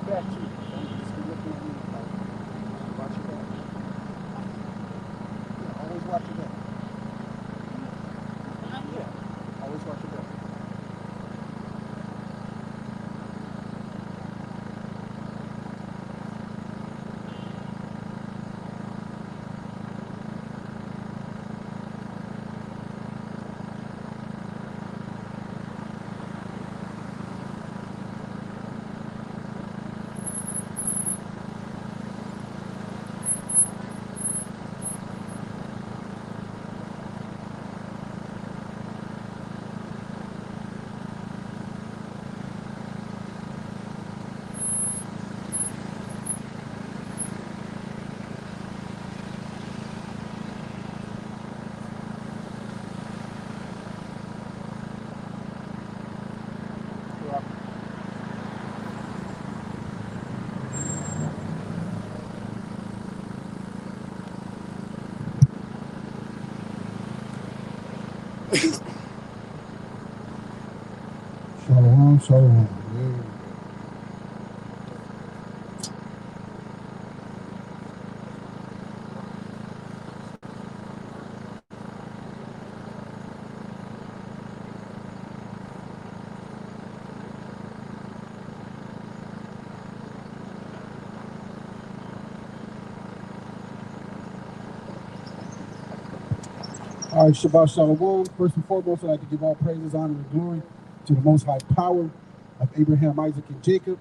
back too. Don't just be looking at me like, watch your back. Yeah, always watch your back. Yeah, always watch your back. Shalom, shalom. Yeah. All right, Shabbat Shalom. First and foremost, I'd like to give all praises, honor, and glory to the Most High Power of Abraham, Isaac, and Jacob.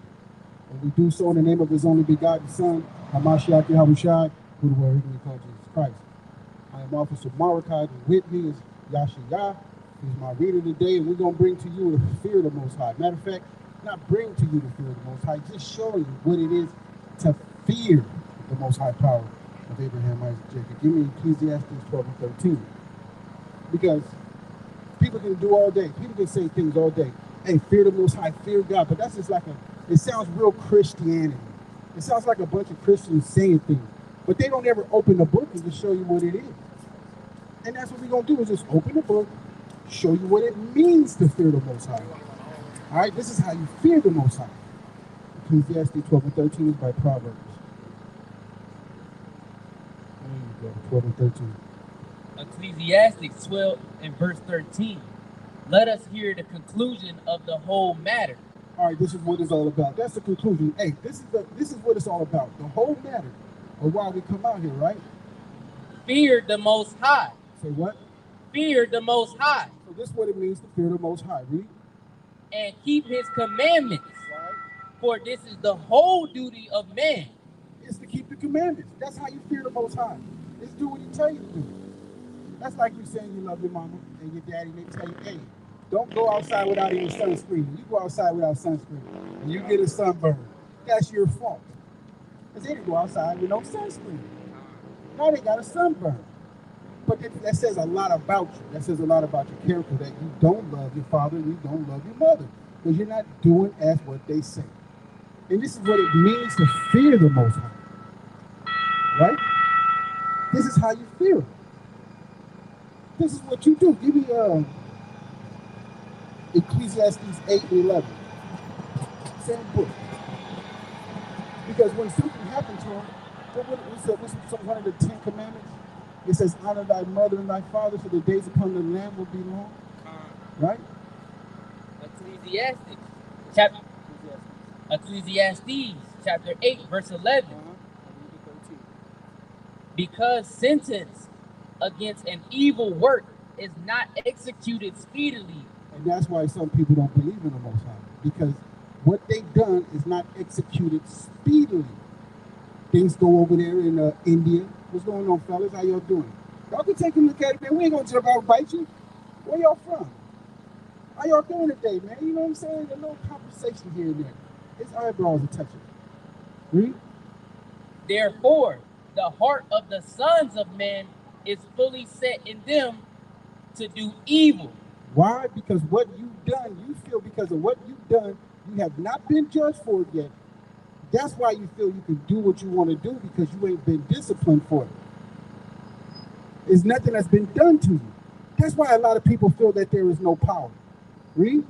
And we do so in the name of His only begotten Son, Hamashiach Yahushai, who the word we call Jesus Christ. I am Officer Marakai, and with me is Yashiyah. He's my reader today, and we're going to bring to you the fear of the Most High. Matter of fact, not bring to you the fear of the Most High, just show you what it is to fear the Most High Power of Abraham, Isaac, Jacob. Give me Ecclesiastes 12 and 13. Because people can do all day. People can say things all day. Hey, fear the Most High, fear God. But that's just like it sounds real Christianity. It sounds like a bunch of Christians saying things. But they don't ever open the book and just show you what it is. And that's what we're going to do is just open the book, show you what it means to fear the Most High. All right, this is how you fear the Most High. Ecclesiastes 12 and 13 is by Proverbs. There you go, 12 and 13. Ecclesiastes 12 and verse 13. Let us hear the conclusion of the whole matter. All right, this is what it's all about. That's the conclusion. Hey, this is what it's all about. The whole matter of why we come out here, right? Fear the Most High. Say what? Fear the Most High. So this is what it means to fear the Most High. Read. And keep His commandments. Right. For this is the whole duty of man. It's to keep the commandments. That's how you fear the Most High. It's do what He tell you to do. That's like you saying you love your mama and your daddy, and they tell you, hey, don't go outside without any sunscreen. You go outside without sunscreen, and you get a sunburn. That's your fault. Because they didn't go outside with no sunscreen. Now they got a sunburn. But that says a lot about you. That says a lot about your character, that you don't love your father and you don't love your mother. Because you're not doing as what they say. And this is what it means to fear the Most High. Right? This is how you fear Him. This is what you do. Give me Ecclesiastes 8 and 11. Same book. Because when something happened to him, what's one of the 10 commandments? It says, honor thy mother and thy father so the days upon the land will be long. Right? Ecclesiastes chapter 8, verse 11. Because sentence against an evil work is not executed speedily. And that's why some people don't believe in the Most High. Because what they've done is not executed speedily. Things go over there in India. What's going on, fellas? How y'all doing? Y'all can take a look at it, man. We ain't gonna jump out and bite you. Where y'all from? How y'all doing today, man? You know what I'm saying? A little conversation here and there. His eyebrows are touching. Read. Therefore, the heart of the sons of men is fully set in them to do evil. Why? Because what you've done, you feel because of what you've done, you have not been judged for it yet. That's why you feel you can do what you want to do, because you ain't been disciplined for it. There's nothing that's been done to you. That's why a lot of people feel that there is no power. Read.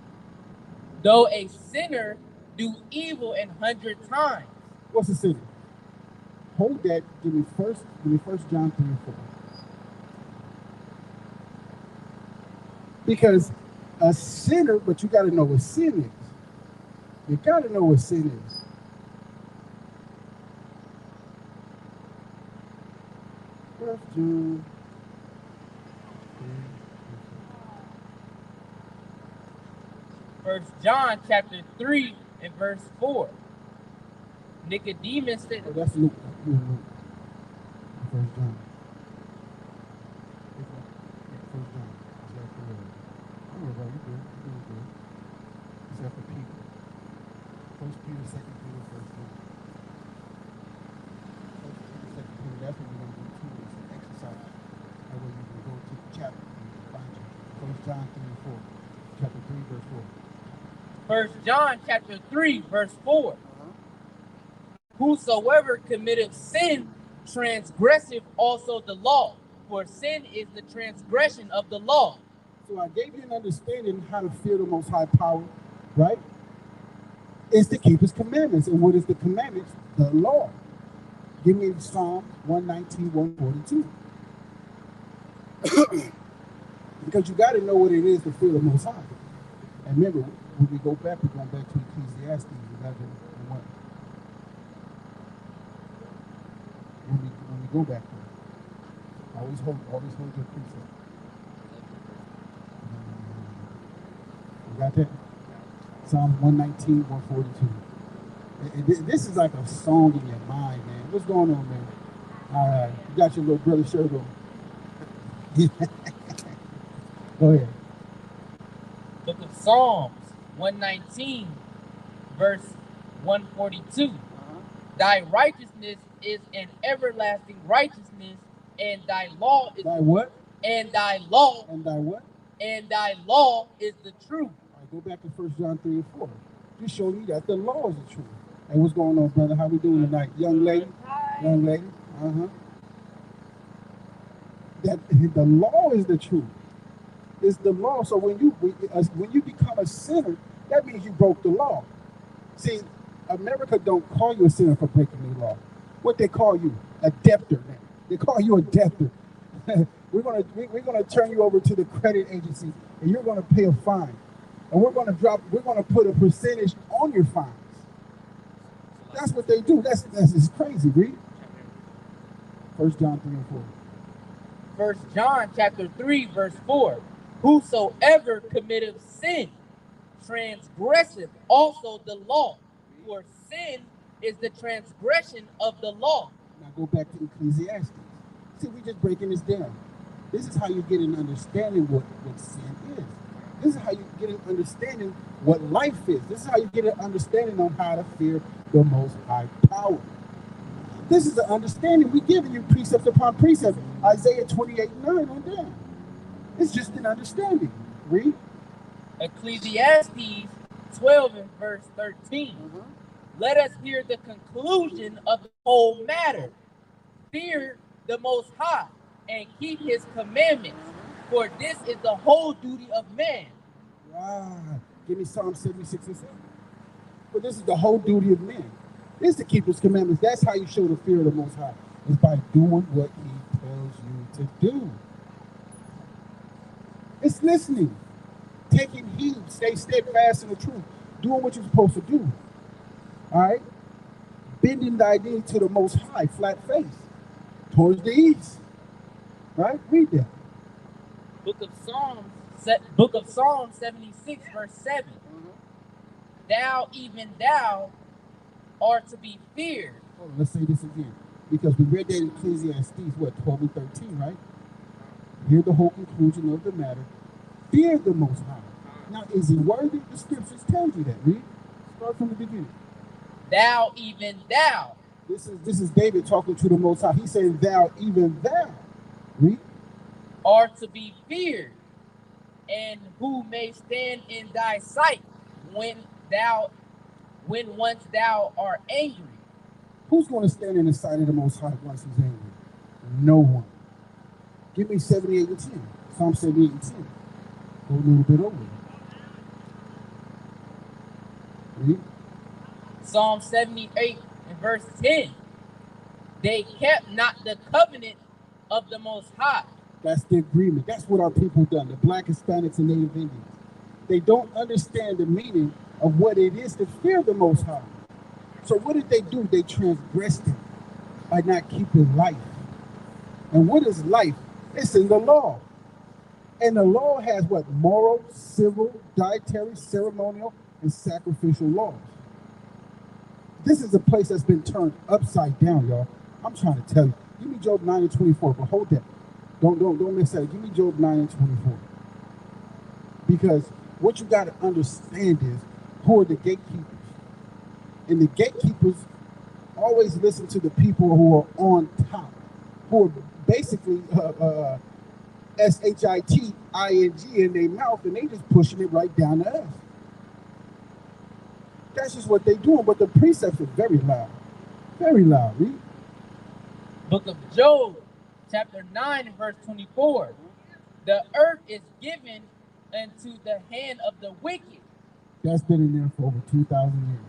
Though a sinner do evil 100 times. What's the sinner? Hold that. Give me first John 3 and 4. Because a sinner, but you got to know what sin is. You got to know what sin is. First John 3. 1 John chapter 3 and verse 4. Nicodemus said, oh, that's Luke. Luke. 1 John. 1 John. Oh, bro, you good. You're doing good. Except for Peter. 1 Peter, 2 Peter, 1 John. 1 Peter, 2 Peter, that's what we're going to do too. It's an exercise. That way you can go to the chapter and you can find you. 1 John 3 and 4. Chapter 3, verse 4. 1 John chapter 3, verse 4. Whosoever committeth sin transgresseth also the law, for sin is the transgression of the law. So I gave you an understanding how to fear the Most High Power, right? Is to keep His commandments. And what is the commandments? The law. Give me Psalm 119, 142. Because you got to know what it is to fear the Most High. And remember, when we go back, we're going back to Ecclesiastes 11 and 1. When we go back there, always hold your precept. You got that? Psalm 119, 142. This is like a song in your mind, man. What's going on, man? All right, you got your little brother shirt on. Go ahead. Book of Psalms 119, verse 142. Thy righteousness is an everlasting righteousness, and thy law is thy what? And thy law. And thy what? And thy law is the truth. All right, go back to 1 John 3 and 4. Just show me that the law is the truth. Hey, what's going on, brother? How we doing tonight? Young lady? Hi. Young lady? That the law is the truth. It's the law. So when you become a sinner, that means you broke the law. See, America don't call you a sinner for breaking the law. What they call you? A debtor. They call you a debtor. we're gonna turn you over to the credit agency, and you're gonna pay a fine. And we're gonna put a percentage on your fines. That's what they do. That's just crazy, read. 1 John 3 and 4. 1 John chapter 3, verse 4. Whosoever committeth sin transgresseth also the law, for sin is the transgression of the law. Now go back to Ecclesiastes. See, we're just breaking this down. This is how you get an understanding what sin is. This is how you get an understanding what life is. This is how you get an understanding on how to fear the Most High Power. This is the understanding. We're giving you precept upon precept. Isaiah 28:9 on down. It's just an understanding. Read. Ecclesiastes 12 and verse 13. Let us hear the conclusion of the whole matter. Fear the Most High and keep His commandments, for this is the whole duty of man. Right. Give me Psalm 76 and 7. But this is the whole duty of man. Is to keep His commandments. That's how you show the fear of the Most High. Is by doing what He tells you to do. It's listening, taking heed, stay steadfast in the truth, doing what you're supposed to do. All right? Bending thy knee to the Most High, flat face, towards the east. Right? Read that. Book of Psalms 76, verse 7. Thou, even thou, art to be feared. Hold on, let's say this again. Because we read that in Ecclesiastes, 12 and 13, right? Hear the whole conclusion of the matter. Fear the Most High. Now, is He worthy? The scriptures tell you that. Read. Start from the beginning. Thou, even thou. This is David talking to the Most High. He's saying, thou, even thou. Read. Are to be feared, and who may stand in thy sight when once thou art angry. Who's going to stand in the sight of the Most High once He's angry? No one. Give me 78 and 10. Psalm 78 and 10. Go a little bit over. Read. Psalm 78 and verse 10. They kept not the covenant of the Most High. That's the agreement. That's what our people done, the Black, Hispanics, and Native Indians. They don't understand the meaning of what it is to fear the Most High. So what did they do? They transgressed it by not keeping life. And what is life? It's in the law. And the law has what? Moral, civil, dietary, ceremonial, and sacrificial laws. This is a place that's been turned upside down, y'all. I'm trying to tell you. Give me Job 9 and 24, but hold that. Don't miss that. Give me Job 9 and 24. Because what you got to understand is who are the gatekeepers. And the gatekeepers always listen to the people who are on top, who are basically S-H-I-T-I-N-G in their mouth, and they just pushing it right down to us. That's just what they doing, but the precepts are very loud. Very loud. Read. Book of Job, chapter 9 and verse 24. The earth is given into the hand of the wicked. That's been in there for over 2,000 years.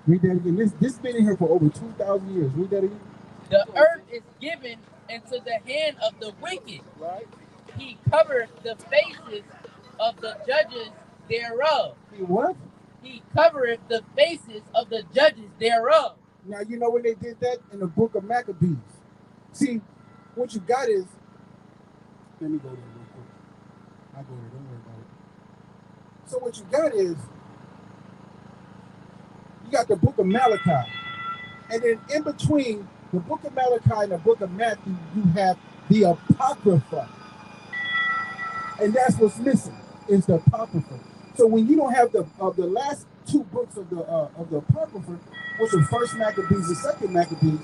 Read that again. This has been in here for over 2,000 years. Read that again. The earth is given into the hand of the wicked. Right. He covered the faces of the judges thereof. He what? He covered the faces of the judges thereof. Now, you know when they did that? In the book of Maccabees. See, what you got is, let me go there real quick. I'll go there, don't worry about it. So what you got is, you got the book of Malachi. And then in between the book of Malachi and the book of Matthew, you have the Apocrypha. And that's what's missing, is the Apocrypha. So when you don't have the last two books of the Apocrypha, which are first Maccabees and second Maccabees,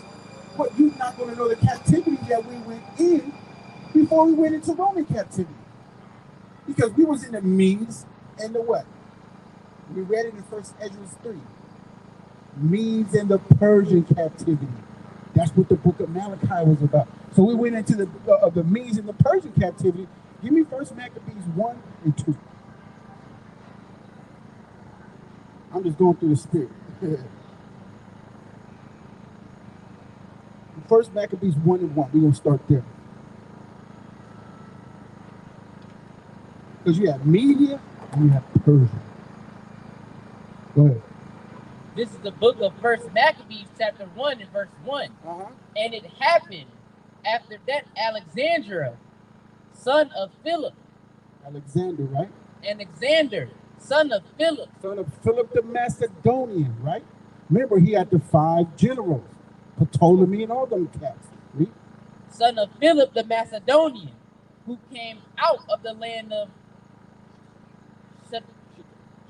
but you're not going to know the captivity that we went in before we went into Roman captivity. Because we was in the Medes and the what? We read it in first Esdras 3. Medes and the Persian captivity. That's what the book of Malachi was about. So we went into the Medes and the Persian captivity. Give me first Maccabees 1 and 2. I'm just going through the spirit. First Maccabees 1 and 1. We're going to start there. Because you have Media and you have Persia. Go ahead. This is the book of First Maccabees, chapter 1 and verse 1. And it happened after that Alexander, son of Philip. Alexander, right? Alexander, son of Philip. Son of Philip the Macedonian, right? Remember, he had the 5 generals, Ptolemy and all them cats. Right? Son of Philip the Macedonian, who came out of the land of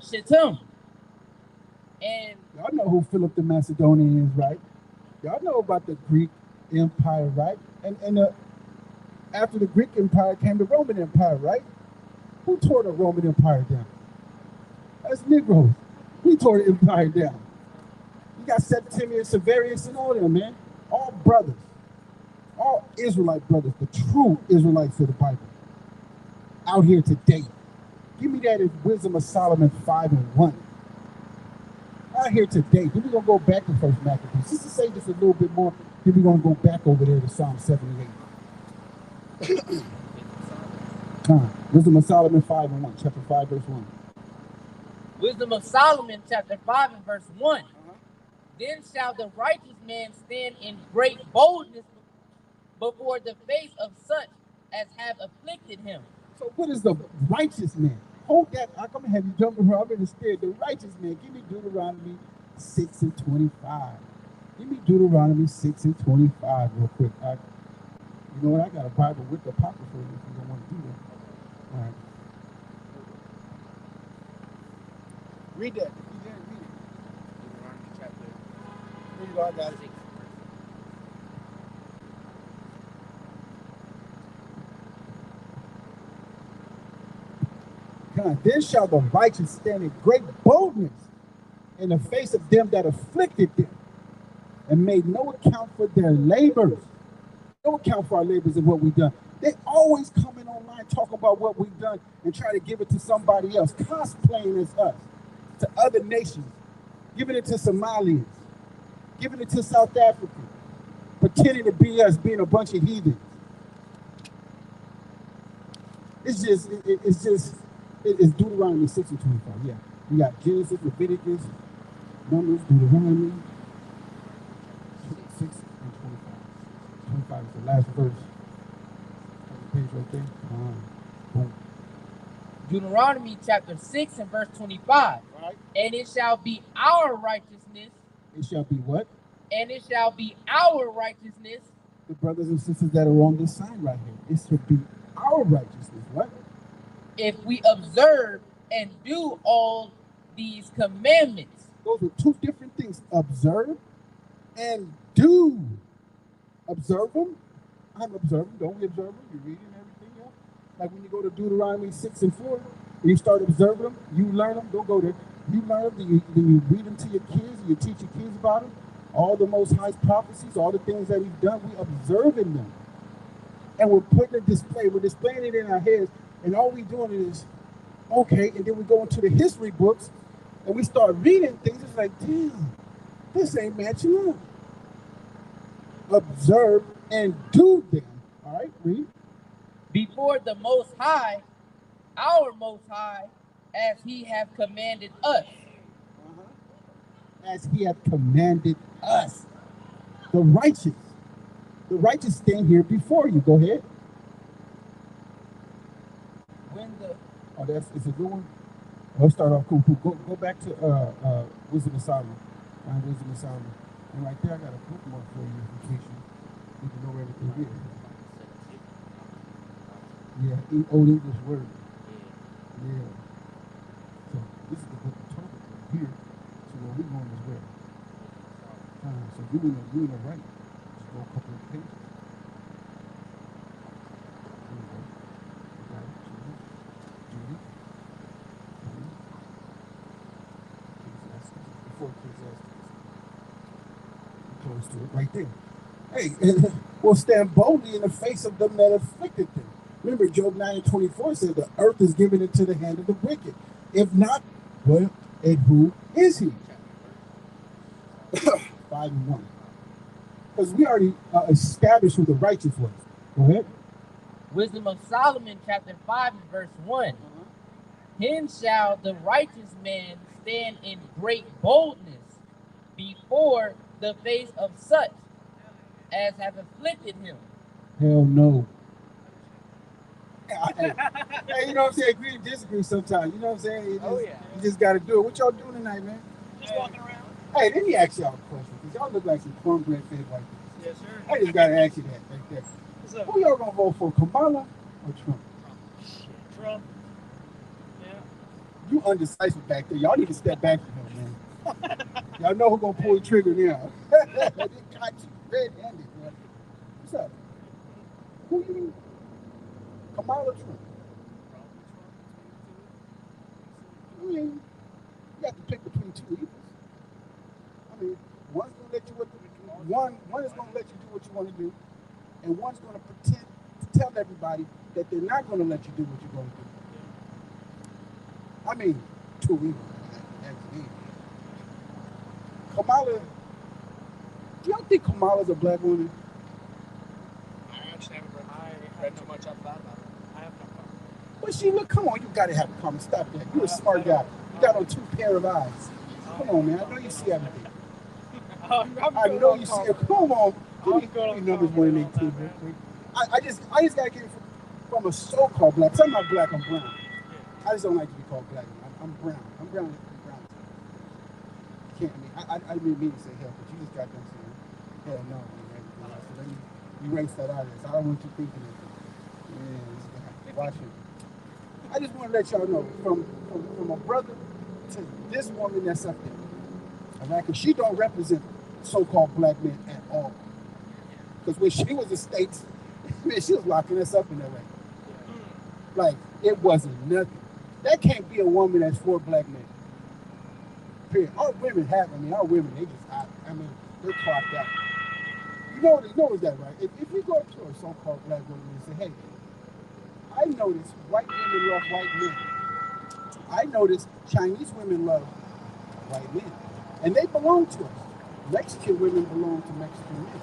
Shittim. And y'all know who Philip the Macedonian is, right? Y'all know about the Greek Empire, right? And after the Greek Empire came the Roman Empire, right? Who tore the Roman Empire down? That's Negroes. We tore the empire down. You got Septimius, Severus, and all them, man. All brothers. All Israelite brothers. The true Israelites of the Bible. Out here today. Give me that in Wisdom of Solomon 5 and 1. Out here today. Then we're going to go back to First Maccabees. Just to say just a little bit more, then we're going to go back over there to Psalm 78. Wisdom of Solomon 5 and 1. Chapter 5, verse 1. Wisdom of Solomon, chapter 5 and verse 1. Then shall the righteous man stand in great boldness before the face of such as have afflicted him. So what is the righteous man? Hold that. I'm going to have you jumping around. I'm in the spirit. The righteous man. Give me Deuteronomy 6 and 25. Give me Deuteronomy 6 and 25 real quick. You know what? I got a Bible with the Apocrypha if you don't want to do that. All right. Read that. If you didn't read it. Deuteronomy chapter. Read it all. I got it. Then shall the righteous stand in great boldness in the face of them that afflicted them and made no account for their labors. No account for our labors and what we've done. They always coming online, talk about what we've done and try to give it to somebody else, cosplaying as us, to other nations. giving it to Somalians, giving it to South Africa, pretending to be us, being a bunch of heathens. It's Deuteronomy 6 and 25. Yeah. We got Genesis, Leviticus, Numbers, Deuteronomy 6 and 25. 25 is the last verse. Page right there. Boom. Deuteronomy chapter 6 and verse 25. Right. And it shall be our righteousness. It shall be what? And it shall be our righteousness. The brothers and sisters that are on this sign right here. It should be our righteousness. What? If we observe and do all these commandments. Those are two different things. Observe and do. Observe them. I'm observing. Don't we observe them? You're reading everything else. Like when you go to Deuteronomy 6 and 4, and you start observing them, you learn them. Don't go there. You learn them, then you read them to your kids, and you teach your kids about them. All the Most High's prophecies, all the things that He's done, we observing them. And we're putting a display. We're displaying it in our heads, and all we doing is, okay, and then we go into the history books, and we start reading things. It's like, damn, this ain't matching up. Observe and do them. All right, read. Before the Most High, our Most High, as He hath commanded us. As He hath commanded us. The righteous. The righteous stand here before you. Go ahead. It's a good one. Let's start off cool. Go back to Wisdom of Solomon. Find Wisdom of Solomon. And right there, I got a bookmark for you in case you need to know where everything is. Yeah, old English word. Yeah. So this is the book of Tobit right here. So where we're going is where? So you in the right. Just go a couple of pages. There we go. Got it. Judy. Before Ecclesiastes. Close to it right there. Hey, and will stand boldly in the face of them that afflicted them. Remember, Job 9 and 24 said the earth is given into the hand of the wicked. If not, well, and who is he? 5 and 1. Because we already established who the righteous was. Go ahead. Wisdom of Solomon, chapter 5 and verse 1. Hence shall the righteous man stand in great boldness before the face of such as have afflicted him. Hell no. Hey, you know what I'm saying? Agree and disagree sometimes. You know what I'm saying? You just got to do it. What y'all doing tonight, man? Just walking around. Hey, let me ask y'all a question, because y'all look like some cornbread fed white people. Yes, sir. I just got to ask you that right there. What's up? Who y'all going to vote for, Kamala or Trump? Trump. Yeah. You undecisive back there. Y'all need to step back from him, man. Y'all know who's going to pull the trigger now. They got you red-handed, man. What's up? Who you? Kamala or Trump? I mean, you have to pick between two evils. I mean, one's going to let you one is going to let you do what you want to do, and one's going to pretend to tell everybody that they're not going to let you do what you're going to do. I mean, two evils. That's me. Kamala, do y'all think Kamala's a black woman? I actually haven't read too much about it. I have no comment. But she look, come on, you gotta have a comment. Stop that. You're a smart guy. You got on two pair of eyes. Come on, man. I know you see everything. I know you see it. Come on. Give me numbers 1 and 18 real quick. I just gotta get it from a so-called black. Because I'm not black, I'm brown. I just don't like to be called black. I'm brown. I'm brown. You can't. I didn't mean to say hell, but you just got them saying hell no and everything else. So let me erase that out of this. I don't want you thinking of it. Yeah, watch it. I just want to let y'all know from a brother to this woman that's up there. All right, because she don't represent so-called black men at all. Because when she was in States, man, she was locking us up in LA. Like, it wasn't nothing. That can't be a woman that's for black men. Period. Our women our women, they just out. I mean, they're clocked out. You know that, right? If you go up to a so-called black woman and say, hey, I noticed white women love white men. I noticed Chinese women love white men. And they belong to us. Mexican women belong to Mexican men.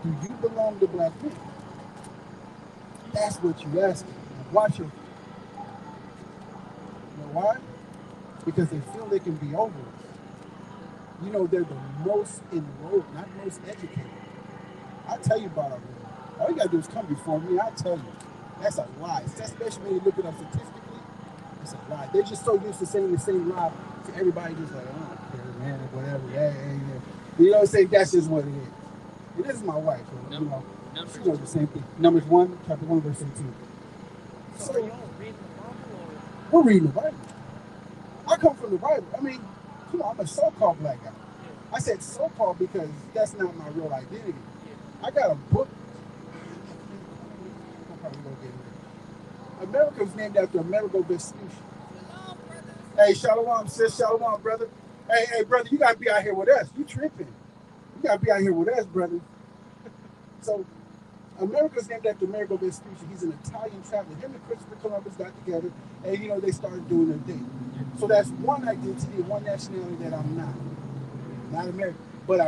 Do you belong to black men? That's what you asking. Watch your. You know why? Because they feel they can be over us. You know, they're the most enrolled, not most educated. I'll tell you about our women. All you gotta do is come before me. I'll tell you. That's a lie. Especially when you look it up statistically. It's a lie. They're just so used to saying the same lie to everybody, just like, oh, man, whatever. Yeah, yeah, yeah. You know what I'm saying? That's just what it is. And this is my wife. So, you know, she knows the same thing. Numbers 1, chapter 1, verse 18. So are y'all reading the Bible or? We're reading the Bible. I come from the Bible. I mean, come on, I'm a so-called black guy. Yeah. I said so-called because that's not my real identity. Yeah. I got a book. I'm probably gonna get it. America was named after Amerigo Vespucci. Hey, shalom, sis, shalom, brother. Hey, brother, you gotta be out here with us. You tripping? You gotta be out here with us, brother. So, America's named after Amerigo Vespucci. He's an Italian traveler. Him and Christopher Columbus got together, and you know they started doing their thing. So that's one identity, one nationality that I'm not American. But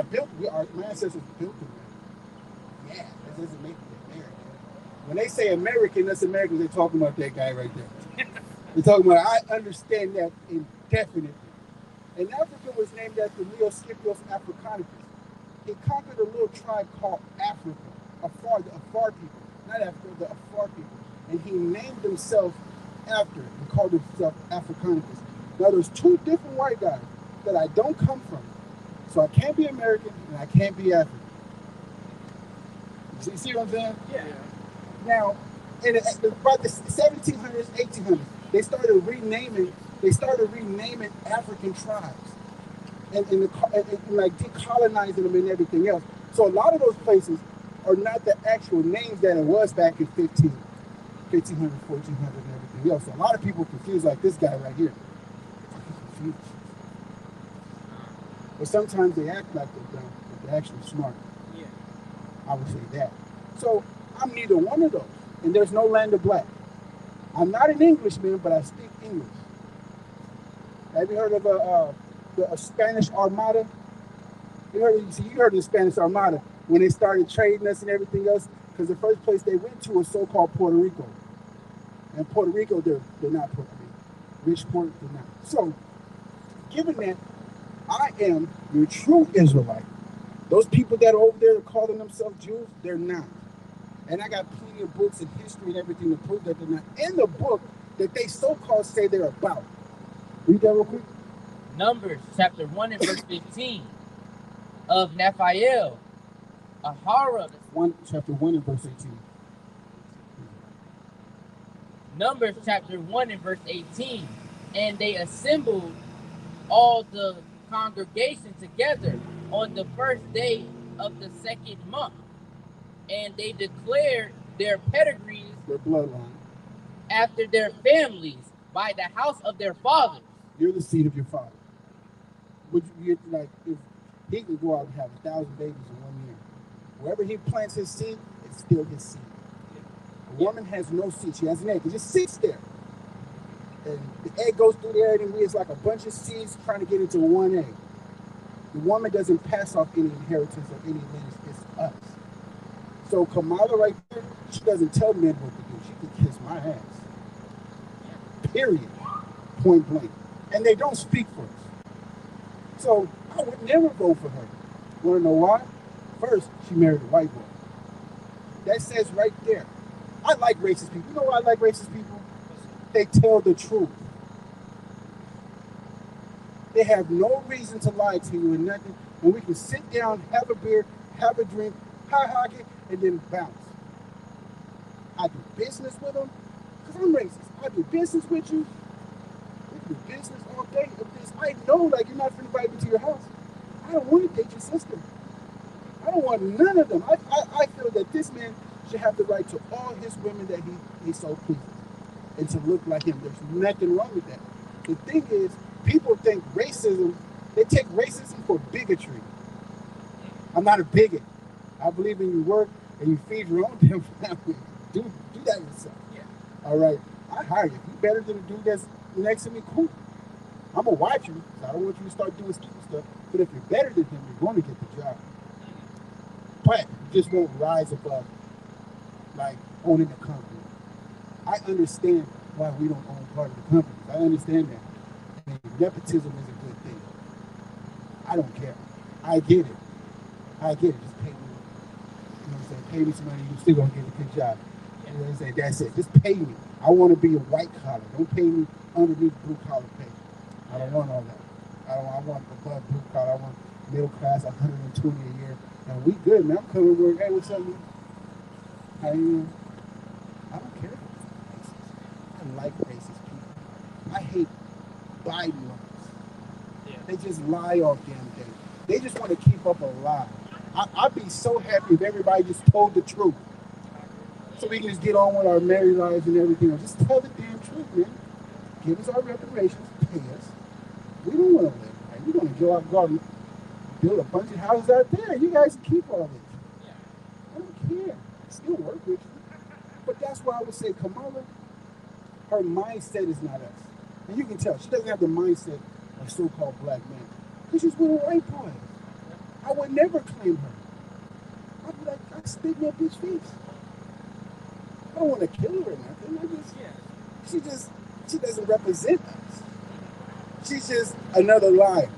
my ancestors built America. Yeah, that doesn't make me American. When they say American, us Americans, they're talking about that guy right there. They're talking about. I understand that indefinitely. And Africa was named after Leo Scipio's Africanus. He conquered a little tribe called Africa, the Afar people, not Africa, the Afar people. And he named himself after it and called himself Africanus. Now there's two different white guys that I don't come from. So I can't be American and I can't be African. You see what I'm saying? Yeah. Now, about the 1700s, 1800s, they started renaming African tribes and like decolonizing them and everything else. So a lot of those places are not the actual names that it was back in 1500, 1400 and everything else. So a lot of people confuse like this guy right here. Confused. But sometimes they act like they're dumb, but they're actually smart. Yeah. I would say that. So I'm neither one of those. And there's no land of black. I'm not an Englishman, but I speak English. Have you heard of a Spanish Armada? You heard of the Spanish Armada when they started trading us and everything else? Because the first place they went to was so-called Puerto Rico. And Puerto Rico, they're not Puerto Rico. Rich Puerto, they're not. So, given that I am your true Israelite, those people that are over there calling themselves Jews, they're not. And I got plenty of books and history and everything to prove that they're not in the book that they so-called say they're about. Read that real quick. Numbers chapter 1 and verse 15. Of Naphael, Ahara. Chapter 1 and verse 18. Numbers chapter 1 and verse 18. And they assembled all the congregation together on the first day of the second month. And they declared their pedigrees, their bloodline, after their families by the house of their fathers. You're the seed of your father. Would you like if he could go out and have 1,000 babies in 1 year? Wherever he plants his seed, it's still his seed. A woman has no seed; she has an egg. It just sits there, and the egg goes through there, and it's like a bunch of seeds trying to get into one egg. The woman doesn't pass off any inheritance or any lineage. It's us. So Kamala right there, she doesn't tell men what to do. She can kiss my ass. Period. Point blank. And they don't speak for us. So I would never vote for her. Want to know why? First, she married a white boy. That says right there. I like racist people. You know why I like racist people? They tell the truth. They have no reason to lie to you and nothing. And we can sit down, have a beer, have a drink, hockey, and then bounce. I do business with them because I'm racist. I do business with you. We do business all day. I know, like, you're not finna invite me to your house. I don't want to date your sister. I don't want none of them. I feel that this man should have the right to all his women that he so pleases and to look like him. There's nothing wrong with that. The thing is, people think racism, they take racism for bigotry. I'm not a bigot. I believe in your work and you feed your own damn family. Do that yourself. Yeah. All right. I hire you. If you're better than the dude that's next to me, cool. I'm gonna watch you, so I don't want you to start doing stupid stuff. But if you're better than him, you're going to get the job. But you just won't rise above like owning the company. I understand why we don't own part of the company. I understand that. And nepotism is a good thing. I don't care. I get it. I get it. Just pay me. You know what I'm saying? Pay me some money, you're still gonna get a good job. You know what I'm saying? That's it. Just pay me. I want to be a white collar. Don't pay me underneath blue collar pay. I don't want all that. I want above blue collar. I want middle class, 120 a year. And we good, man. I'm coming to work. Hey, what's up, man? How you? I don't care. I like racist people. I hate Biden ones. Yeah. They just lie all damn day. They just want to keep up a lie. I'd be so happy if everybody just told the truth. So we can just get on with our married lives and everything else. Just tell the damn truth, man. Give us our reparations, pay us. We don't want to live right. We're going to go out and garden, build a bunch of houses out there. You guys can keep all this. I don't care. I still work with you. But that's why I would say Kamala, her mindset is not us. And you can tell she doesn't have the mindset of so-called black men. Because she's with a white boy. I would never claim her. I'd be like, I spit in that bitch face. I don't want to kill her or nothing. She doesn't represent us. She's just another liar.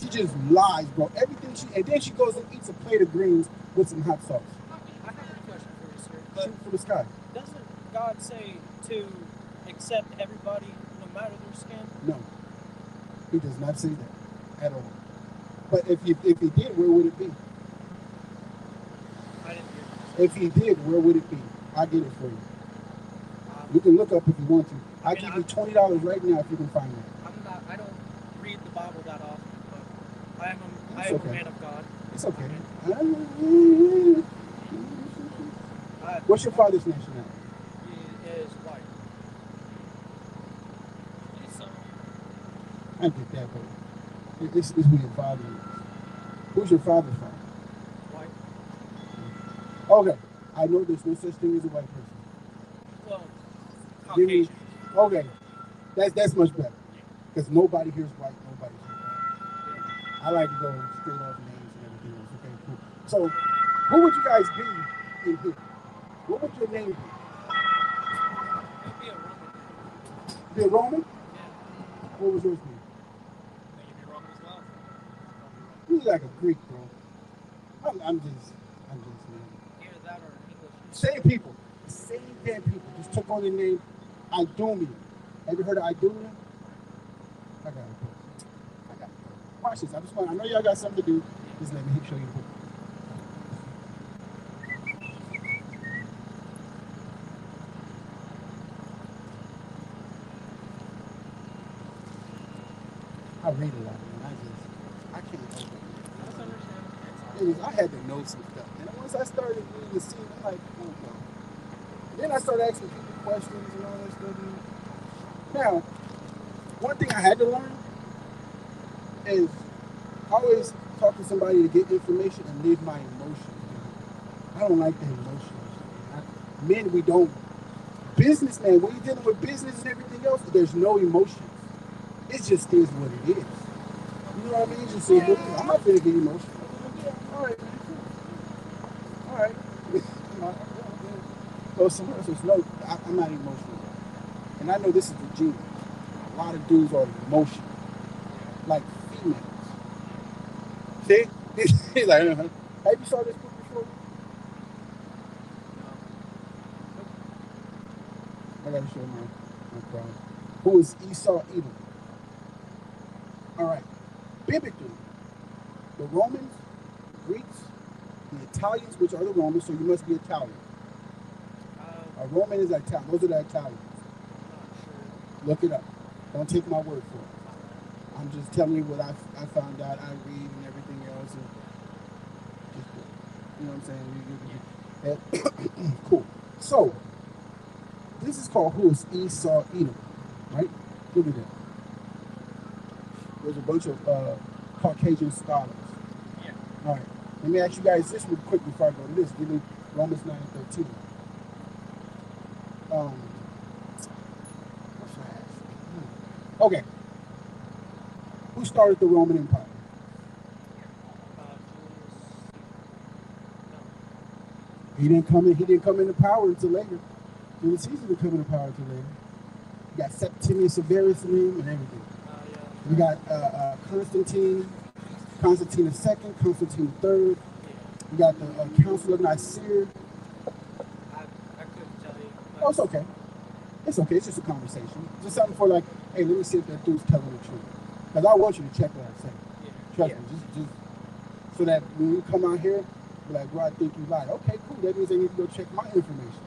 She just lies, bro. And then she goes and eats a plate of greens with some hot sauce. I have a question for you, sir. But shoot for the sky. Doesn't God say to accept everybody no matter their skin? No, he does not say that at all. But if he did, where would it be? I didn't hear you. If he did, where would it be? I'll get it for you. You can look up if you want to. I'll give you $20 right now if you can find that. I don't read the Bible that often, but I am a man of God. It's okay. What's your father's nationality? He is white. I get that, but this is who your father is. Who's your father from? White. Okay. I know there's no such thing as a white person. Well, Caucasian. Okay. That's much better. Because nobody here's white, nobody's white. I like to go straight off names and everything else. Okay, cool. So, who would you guys be in here? What would your name be? It'd be a Roman. Be a Roman? Yeah. What was yours be? Maybe Roman as well. You like a Greek, bro. I'm just man. Either that or English. Same people. Same damn people. Just took on the name Idumea. Have you heard of Idumea? I got it. Watch this. I know y'all got something to do. Just let me show you the book. I read a lot, man. I can't help it. That's understandable. I had to know some stuff. And once I started reading the scene, I'm like, oh no. Then I started asking people questions and all that stuff. Now, one thing I had to learn is always talk to somebody to get information and leave my emotions. I don't like the emotions. Men, we don't. Businessman, when you're dealing with business and everything else, there's no emotions. It just is what it is. You know what I mean? Just say, look, I'm not going to get emotional. All right, man, cool. All right. Well, someone else says, no, I'm not emotional. And I know this is the gene. A lot of dudes are emotional. Like females. See? He's like, have you saw this book before? I gotta show my problem. Who is Esau Edom? Alright. Biblically, the Romans, the Greeks, the Italians, which are the Romans, so you must be Italian. A Roman is Italian. Those are the Italians. Look it up. Don't take my word for it. I'm just telling you what I found out, I read and everything else. And just, you know what I'm saying? Cool. So, this is called Who is Esau Edom, right? Look at that. There's a bunch of Caucasian scholars. Yeah. All right. Let me ask you guys this real quick before I go to this. Give me Romans 9:13. What should I ask? Okay. Who started the Roman Empire? He didn't come into power until later. Julius Caesar didn't come into power until later. You got Septimius Severus' name and everything. Yeah. We got Constantine II, Constantine III. We got the Council of Nicaea. I couldn't tell you. Oh, it's okay. It's okay. It's just a conversation. Just something for like, hey, let me see if that dude's telling the truth. Because I want you to check what I say. Trust me. Just so that when you come out here, be like, bro, I think you lied. Okay, cool. That means I need to go check my information.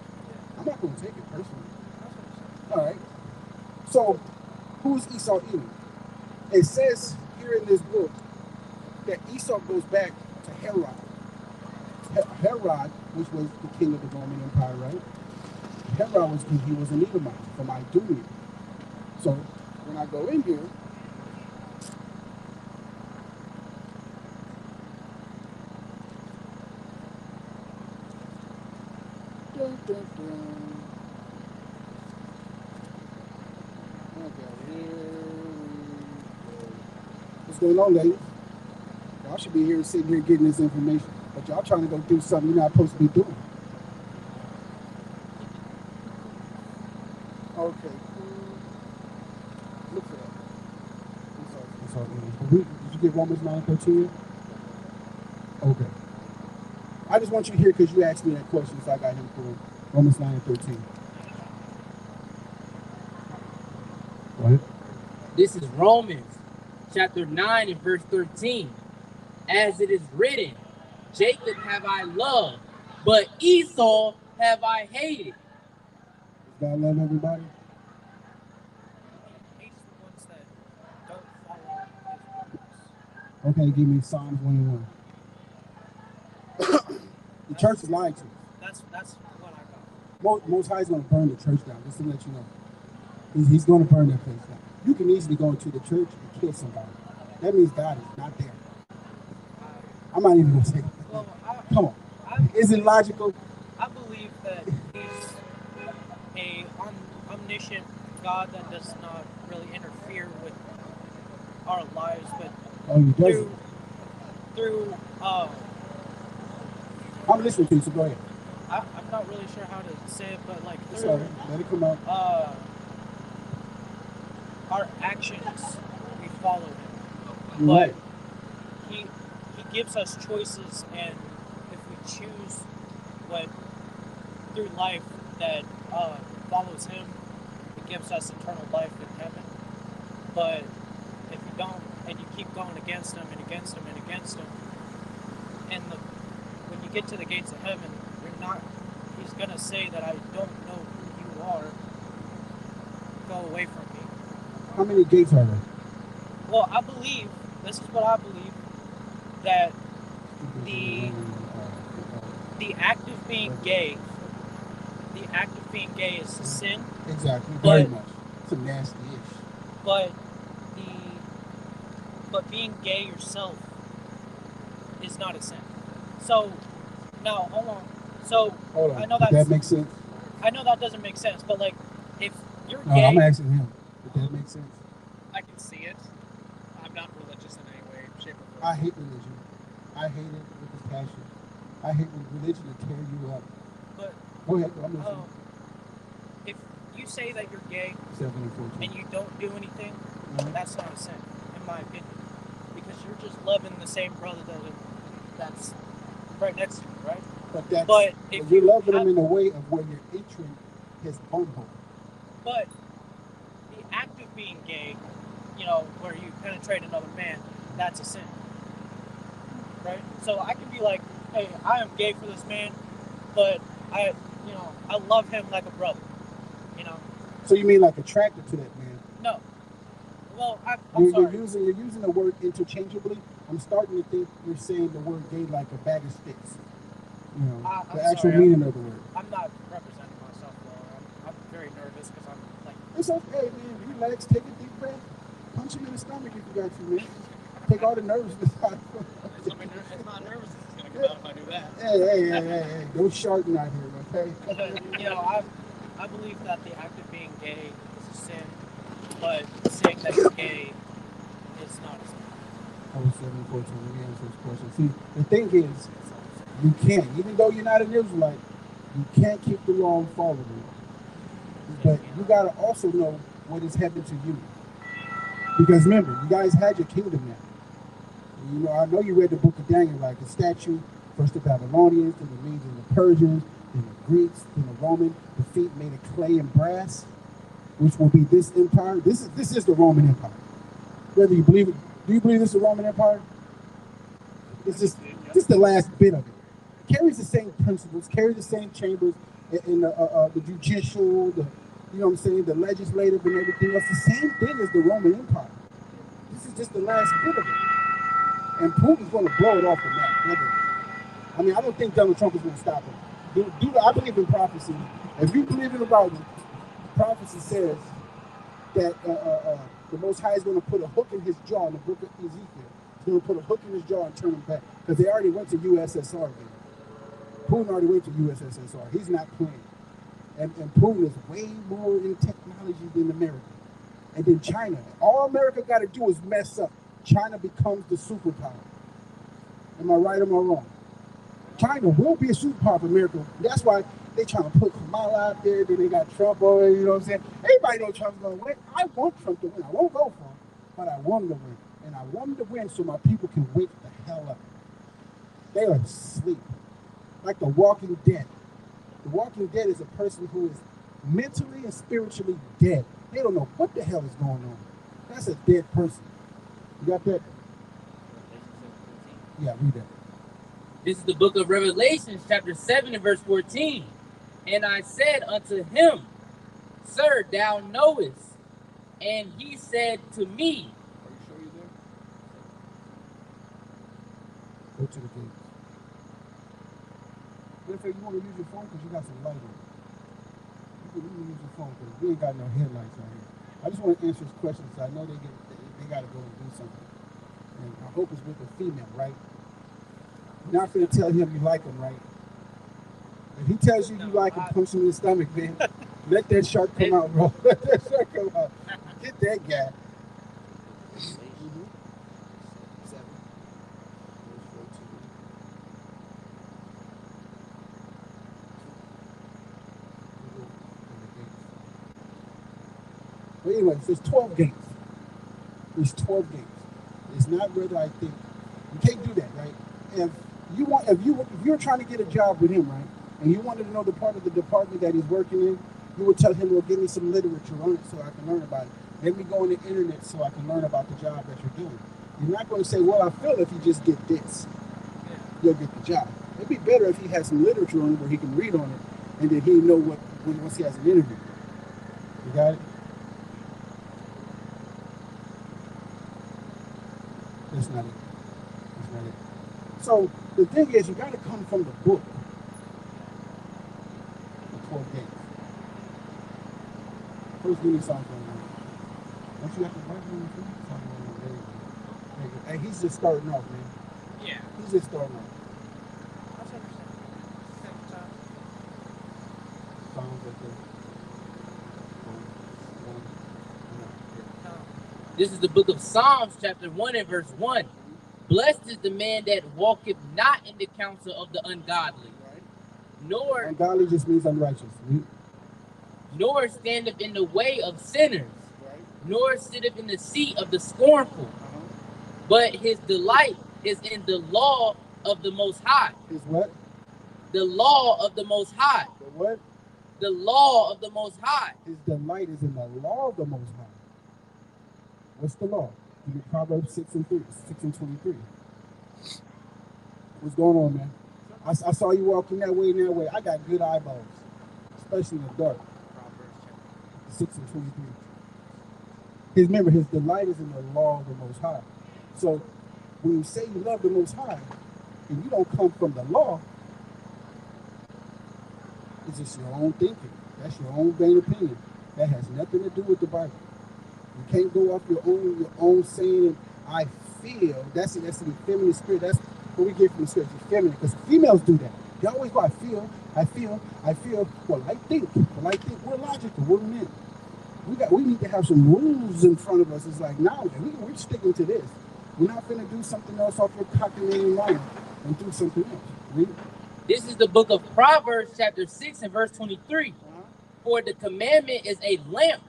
I'm not going to take it personally. All right. So, who's Esau Edom? It says here in this book that Esau goes back to Herod. Herod, which was the king of the Roman Empire, right? Herod was he was an Edomite from Idumea. So when I go in here, what's going on, ladies? Y'all should be here sitting here getting this information, but y'all trying to go do something you're not supposed to be doing. Okay, cool. Look for that. Did you get Romans 9:13? Okay. I just want you here because you asked me that question, so I got him for Romans 9:13. What? This is Romans chapter 9 and verse 13. As it is written, Jacob have I loved, but Esau have I hated. Does God love everybody? He hates the ones that don't follow his words. Okay, give me Psalms 1:1. The church is lying to us. That's what I got. Most High is going to burn the church down, just to let you know. He's going to burn that place down. You can easily go into the church and kill somebody. That means God is not there. I'm not even going to say that. Well, Come on. Is it logical? I believe that he's a omniscient God that does not really interfere with our lives, but through I'm listening to you, so go ahead. I'm not really sure how to say it, but like through let it come out. Our actions, we follow him. Right. But he gives us choices, and if we choose what through life that follows him, it gives us eternal life in heaven. But if you don't, and you keep going against him and against him and against him, and when you get to the gates of heaven, he's gonna say that I don't know who you are. Go away from me. How many gates are there? Well, I believe, this is what I believe, that the act of being gay is a sin. Exactly, very much. It's a nasty-ish. But being gay yourself is not a sin. So now hold on. So hold on. I know that makes sense. I know that doesn't make sense, but like if you're gay, I'm asking him. Did that make sense? I can see it. I'm not religious in any way, shape, or form. I hate religion. I hate it with a passion. I hate when religion will tear you up. But go ahead. I'm listening. If you say that you're gay and you don't do anything, that's not a sin, in my opinion, because you're just loving the same brother that's right next to you, right? But if you're loving him in a way of where you're entering his bumhole. But the act of being gay, where you penetrate another man, that's a sin, right? So I can be like, hey, I am gay for this man, but I love him like a brother, So you mean like attracted to that man? No. Well, you're using the word interchangeably. I'm starting to think you're saying the word gay like a bag of sticks. The actual meaning of the word. I'm not representing myself well. I'm very nervous because I'm like. It's okay, man. Relax. Take a deep breath. Punch him in the stomach if you got to, man. Take all the nervousness out. It's not nervous. It's gonna come out if I do that. Hey. Don't sharpen out here, okay? I believe that the act of being gay is a sin, but saying that you're gay is not a Oh, 7:14. Let me answer this question. See, the thing is, you can't, even though you're not an Israelite, you can't keep the law and follow it. But you gotta also know what is heaven to you. Because remember, you guys had your kingdom now. You know, I know you read the book of Daniel, like a statue, first the Babylonians, then the Medes and the Persians, then the Greeks, then the Roman, the feet made of clay and brass, which will be this empire. This is the Roman Empire. Whether you believe it, do you believe this is the Roman Empire? It's just the last bit of it. It carries the same principles, carries the same chambers in the judicial, the you know what I'm saying, the legislative and everything else. The same thing as the Roman Empire. This is just the last bit of it. And Putin's going to blow it off the map. I mean, I don't think Donald Trump is going to stop him. I believe in prophecy. If you believe in the Bible, prophecy says that the Most High is going to put a hook in his jaw in the book of Ezekiel. He's going to put a hook in his jaw and turn him back. Because they already went to USSR. Then. Putin already went to USSR. He's not playing. And Putin is way more in technology than America. And then China. All America got to do is mess up. China becomes the superpower. Am I right or am I wrong? China will be a superpower for America. That's why they trying to put Kamala out there. Then they got Trump over there, you know what I'm saying? Everybody knows Trump's going to win. I want Trump to win. I won't go for him, but I want him to win. And I want him to win so my people can wake the hell up. They are asleep. Like the Walking Dead. The Walking Dead is a person who is mentally and spiritually dead. They don't know what the hell is going on. That's a dead person. You got that? Yeah, read that. This is the book of Revelations, chapter 7 and verse 14. And I said unto him, Sir, thou knowest. And he said to me, Are you sure you're there? Go to the gate. If you want to use your phone because you got some light on it. You can use your phone because we ain't got no headlights out here. I just want to answer his questions because I know they got to go and do something. And I hope it's with a female, right? You're not going to tell him you like him, right? If he tells you you like him, punch him in the stomach, man. Let that shark come out, bro. Let that shark come out. Get that guy. But anyways, there's 12 gates. There's 12 gates. It's not whether I think. You can't do that, right? If you're trying to get a job with him, right, and you wanted to know the part of the department that he's working in, you would tell him, well, give me some literature on it so I can learn about it. Let me go on the internet so I can learn about the job that you're doing. You're not going to say, well, I feel if you just get this, you'll get the job. It'd be better if he has some literature on it where he can read on it, and then he know what once he has an interview. You got it? That's not it. That's not it. So the thing is, you got to come from the book. The 12 gates. First, give me something. Don't you have to write on the something? Hey, he's just starting off, man. Yeah. He's just starting off. That's understandable. Sounds like This is the book of Psalms, chapter 1 and verse 1. Blessed is the man that walketh not in the counsel of the ungodly, right. nor Ungodly just means unrighteous. Nor standeth in the way of sinners, Right. nor sitteth in the seat of the scornful. But his delight is in the law of the Most High. His what? The law of the Most High. The what? The law of the Most High. His delight is in the law of the Most High. What's the law? Give me Proverbs 6 and 23. What's going on, man? I saw you walking that way and that way. I got good eyeballs, especially in the dark. 6 and 23. Remember, his delight is in the law of the Most High. So when you say you love the Most High, and you don't come from the law, it's just your own thinking. That's your own vain opinion. That has nothing to do with the Bible. You can't go off your own saying, and I feel. That's the feminine spirit. That's what we get from the scripture, feminine. Because females do that. They always go, I feel. Well, I think. We're logical. We're men. We need to have some rules in front of us. It's like, now we're sticking to this. We're not going to do something else off your calculating line and do something else. Read. This is the book of Proverbs, chapter 6 and verse 23. For the commandment is a lamp,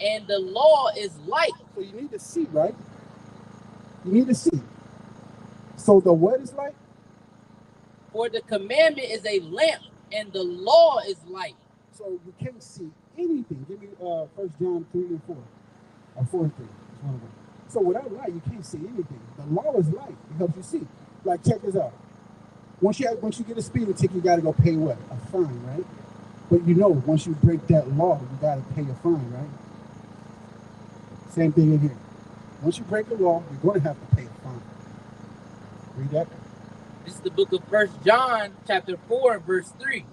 and the law is light. So you need to see, right? You need to see. So the what is light? For the commandment is a lamp, and the law is light. So you can't see anything. Give me 1 John 3 and 4. Or 4 and 3. It's one of them. So without light, you can't see anything. The law is light. It helps you see. Like, check this out. Once you get a speeding ticket, you got to go pay what? A fine, right? But you know, once you break that law, you got to pay a fine, right? Same thing in here. Once you break the law, you're going to have to pay a fine. Read that. This is the book of 1 John, chapter 4, verse 3.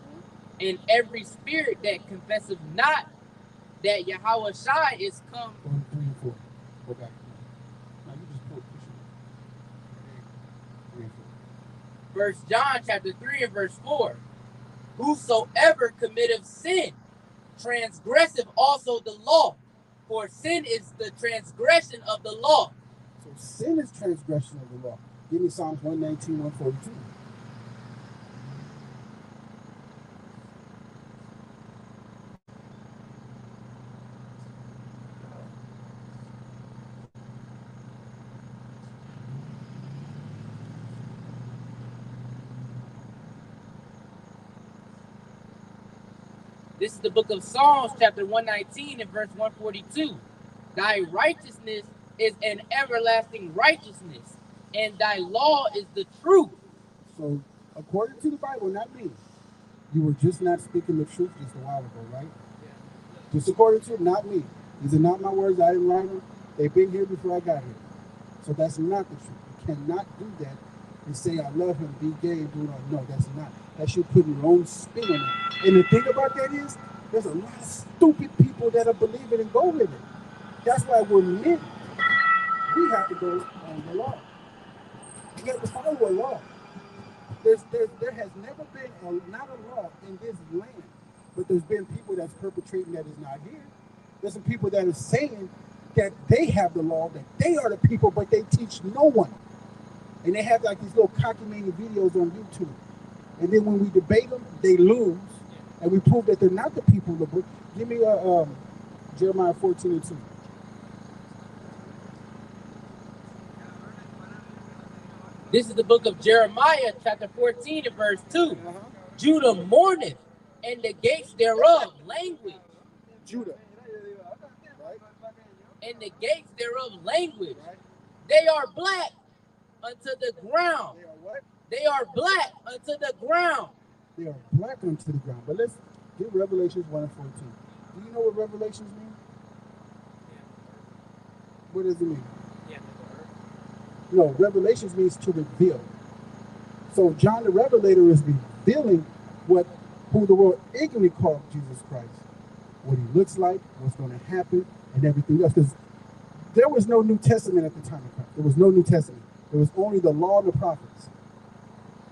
And every spirit that confesseth not that Yahweh Shai is come. 1, 3, and 4. Go back. Now you just quote 3 and 4. 1 John, chapter 3 and verse 4. Whosoever committeth sin, transgresseth also the law. For sin is the transgression of the law. So sin is transgression of the law. Give me Psalms 119, 142. This is the book of Psalms, chapter 119 and verse 142. Thy righteousness is an everlasting righteousness, and thy law is the truth. So, according to the Bible, not me, you were just not speaking the truth just a while ago, right? Yeah. Just according to not me. These are not my words. I didn't write them. They've been here before I got here. So that's not the truth. You cannot do that and say, I love him, be gay, and do it all. No, that's not. That's you putting your own spin on it. And the thing about that is, there's a lot of stupid people that are believing and go with it. That's why we're men. We have to go on the law. You have to follow a law. There has never been not a law in this land, but there's been people that's perpetrating that is not here. There's some people that are saying that they have the law, that they are the people, but they teach no one. And they have like these little cockamamie videos on YouTube. And then when we debate them, they lose. And we prove that they're not the people of the book. Give me Jeremiah 14 and 2. This is the book of Jeremiah, chapter 14 and verse 2. Judah mourneth, and the gates thereof language. Judah. Right? And the gates thereof language. Right. They are black unto the ground. They are what? They are black unto the ground. They are black unto the ground. But let's get Revelations 1 and 14. Do you know what Revelations mean? Yeah. What does it mean? Yeah. No, Revelations means to reveal. So John the Revelator is revealing who the world ignorantly called Jesus Christ. What he looks like, what's going to happen, and everything else. Because there was no New Testament at the time of Christ. There was no New Testament. There was only the law and the prophets.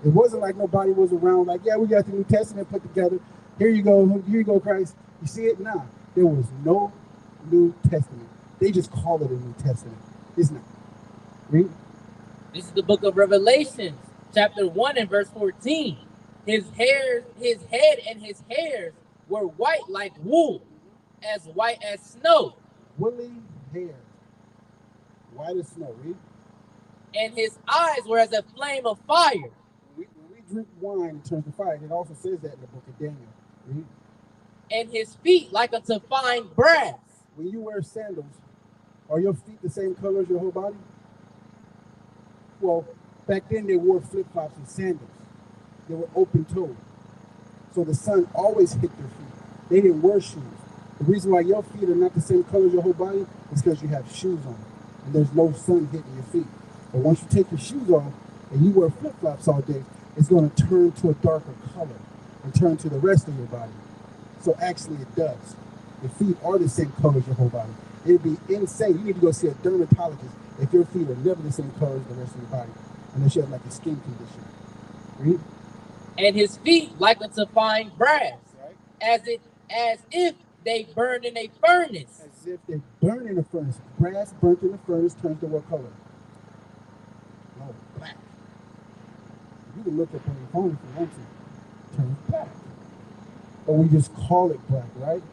It wasn't like nobody was around like, yeah, we got the New Testament put together. Here you go, Christ. You see it? Nah. There was no New Testament. They just call it a New Testament. It's not. Read. This is the book of Revelations, chapter 1 and verse 14. His head and his hairs were white like wool, as white as snow. Woolly hair. White as snow. Read. And his eyes were as a flame of fire. When we drink wine, it turns to fire. It also says that in the book of Daniel. Read. And his feet like unto fine brass. When you wear sandals, are your feet the same color as your whole body? Well, back then they wore flip-flops and sandals. They were open-toed. So the sun always hit their feet. They didn't wear shoes. The reason why your feet are not the same color as your whole body is because you have shoes on. And there's no sun hitting your feet. But once you take your shoes off and you wear flip-flops all day, it's going to turn to a darker color and turn to the rest of your body. So actually it does. Your feet are the same color as your whole body. It'd be insane. You need to go see a dermatologist if your feet are never the same color as the rest of your body, unless you have like a skin condition. Read. And his feet like unto fine brass, right? as if they burned in a furnace. As if they burn in a furnace. Brass burnt in a furnace turns to what color? You can look up on your phone if you want to. Turns black. Or we just call it black, right?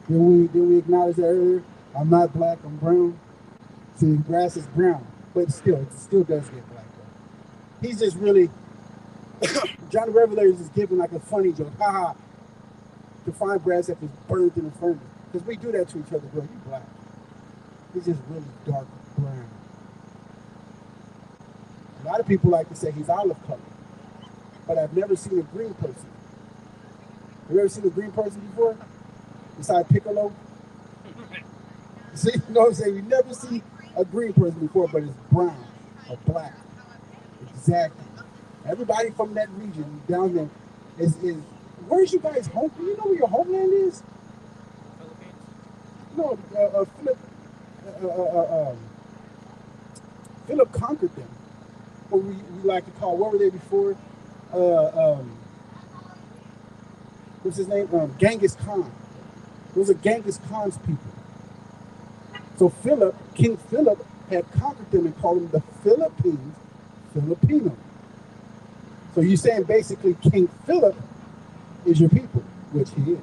Did we acknowledge that earlier? I'm not black, I'm brown. See, grass is brown, but still, it still does get black. Though. He's just really, John the Revelator is just giving like a funny joke. Haha. To find grass that is burned in the furnace. Because we do that to each other, bro. You black. He's just really dark brown. A lot of people like to say he's olive color. But I've never seen a green person. Have you ever seen a green person before? Besides Piccolo? See, you know what I'm saying? You never see a green person before, but it's brown or black. Exactly. Everybody from that region down there is where's you guys' home? Do you know where your homeland is? No, Philip conquered them. What we like to call, what were they before? What's his name? Genghis Khan. Those are Genghis Khan's people. So King Philip had conquered them and called them the Philippines, Filipino. So you're saying basically King Philip is your people, which he is.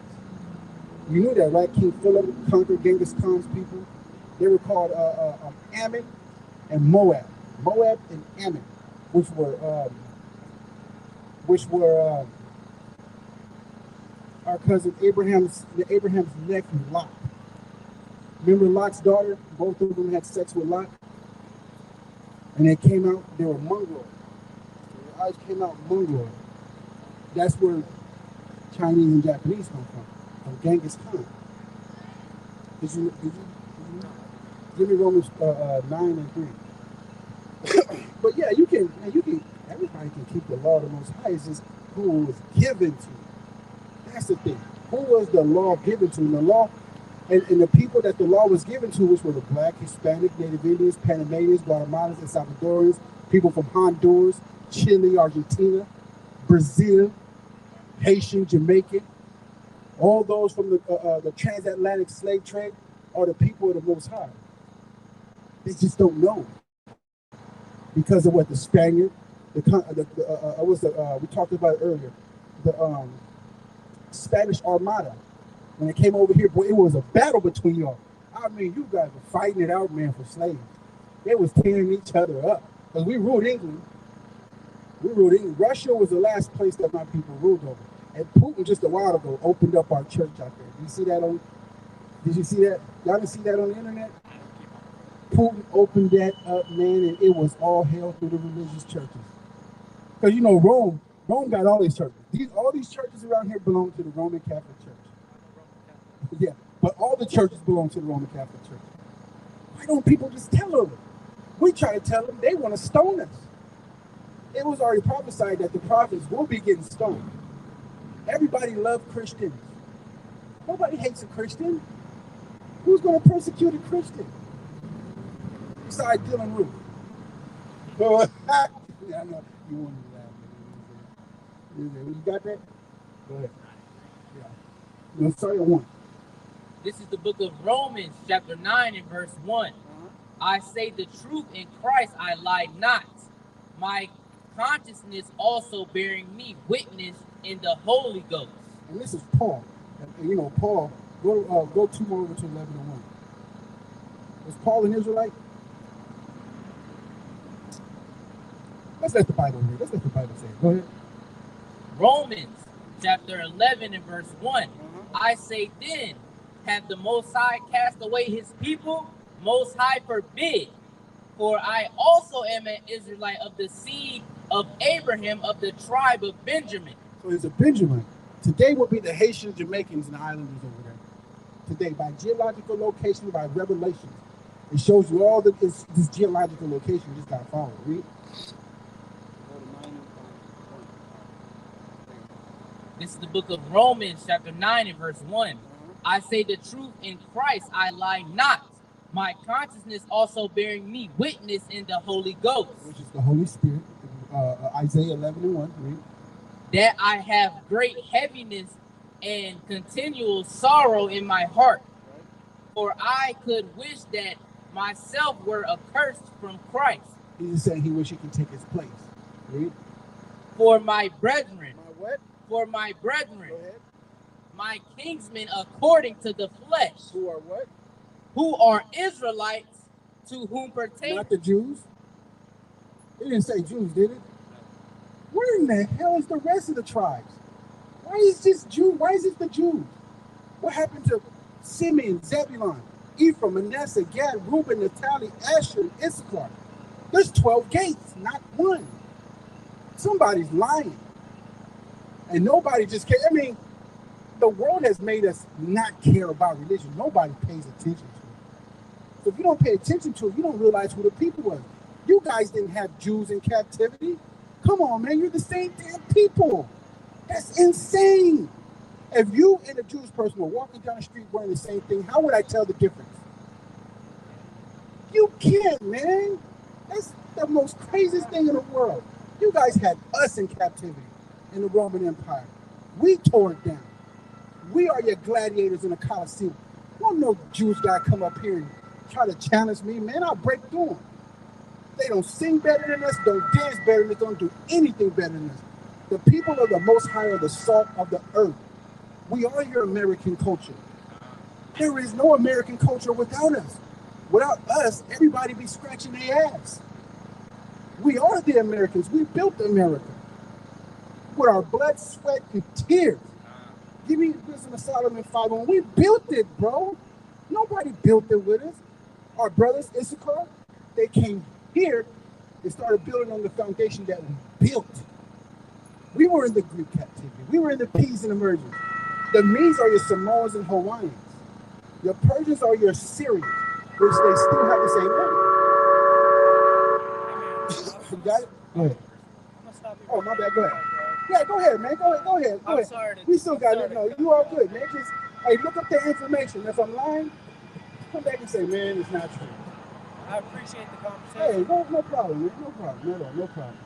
You knew that, right? King Philip conquered Genghis Khan's people. They were called Ammon and Moab. Moab and Ammon, which were our cousin Abraham's nephew Lot. Remember Lot's daughter? Both of them had sex with Lot. And they came out, they were mongrel. Their eyes came out mongrel. That's where Chinese and Japanese come from Genghis Khan. Did you give me Romans 9 and 3. But yeah, you can, everybody can keep the law of the Most High. It's just who it was given to. That's the thing. Who was the law given to? And the law, and the people that the law was given to, which were the Black, Hispanic, Native Indians, Panamanians, Guatemalans, and Salvadorians, people from Honduras, Chile, Argentina, Brazil, Haitian, Jamaican, all those from the transatlantic slave trade are the people of the Most High. They just don't know because of what the Spaniard, we talked about it earlier, the Spanish Armada. When it came over here, boy, it was a battle between y'all. I mean, you guys were fighting it out, man, for slaves. They was tearing each other up because we ruled England. Russia was the last place that my people ruled over. And Putin just a while ago opened up our church out there. Did you see that? Y'all didn't see that on the internet? Putin opened that up, man, and it was all hell through the religious churches. Because you know, Rome got all these churches. All these churches around here belong to the Roman Catholic Church. Yeah, but all the churches belong to the Roman Catholic Church. Why don't people just tell them? We try to tell them, they want to stone us. It was already prophesied that the prophets will be getting stoned. Everybody loves Christians. Nobody hates a Christian. Who's going to persecute a Christian? Besides Dylan Roof. Yeah, I know you want to laugh. You got that? Go ahead. Yeah. No, sorry, 1. This is the book of Romans, chapter 9 and verse 1. I say the truth in Christ, I lie not. My consciousness also bearing me witness in the Holy Ghost. And this is Paul. And, you know, Paul, go 2 more over to 11 and 1. Was Paul an Israelite? Let's let the Bible read. Let's let the Bible say it. Go ahead. Romans, chapter 11 and verse 1. I say then, have the Most High cast away his people? Most High forbid. For I also am an Israelite of the seed of Abraham of the tribe of Benjamin. So he's a Benjamin. Today will be the Haitian, Jamaicans, and the Islanders over there. Today, by geological location, by revelations. It shows you all this geological location you just got to follow. Read. This is the book of Romans, chapter 9 and verse 1. I say the truth in Christ, I lie not. My consciousness also bearing me witness in the Holy Ghost. Which is the Holy Spirit. Isaiah 11 and 1. Read. That I have great heaviness and continual sorrow in my heart. For I could wish that myself were accursed from Christ. He's saying he wish he could take his place. Read. For my brethren, My what? for my brethren, Go ahead. my kinsmen according to the flesh, Who are what? who are Israelites, to whom pertain. Not the Jews. It didn't say Jews, did it? Where in the hell is the rest of the tribes? Why is this Jew? Why is it the Jews? What happened to Simeon, Zebulun, Ephraim, Manasseh, Gad, Reuben, Naphtali, Asher, and Issachar? There's 12 gates, not one. Somebody's lying. And nobody just cares. I mean, the world has made us not care about religion. Nobody pays attention to it. So if you don't pay attention to it, you don't realize who the people were. You guys didn't have Jews in captivity. Come on, man. You're the same damn people. That's insane. If you and a Jewish person were walking down the street wearing the same thing, how would I tell the difference? You can't, man. That's the most craziest thing in the world. You guys had us in captivity in the Roman Empire. We tore it down. We are your gladiators in the Colosseum. Don't no Jewish guy come up here and try to challenge me, man. I'll break through them. They don't sing better than us, don't dance better than us, don't do anything better than us. The people of the Most High are the salt of the earth. We are your American culture. There is no American culture without us. Without us, everybody be scratching their ass. We are the Americans. We built America with our blood, sweat, and tears. Give me Wisdom of Solomon 5:1. We built it, bro. Nobody built it with us. Our brothers, Issachar, they came here and started building on the foundation that we built. We were in the Greek captivity. We were in the Peas and the Mergers. The Medes are your Samoans and Hawaiians. Your Persians are your Syrians, which they still have the same name. You got it? Go ahead. Oh, my bad. Go ahead. Yeah, go ahead, man. Go ahead. I'm sorry. We still got it. No, you all good, man. Just, hey, look up the information. If I'm lying, come back and say, man, it's not true. I appreciate the conversation. Hey, no problem, man. No problem at all. No problem.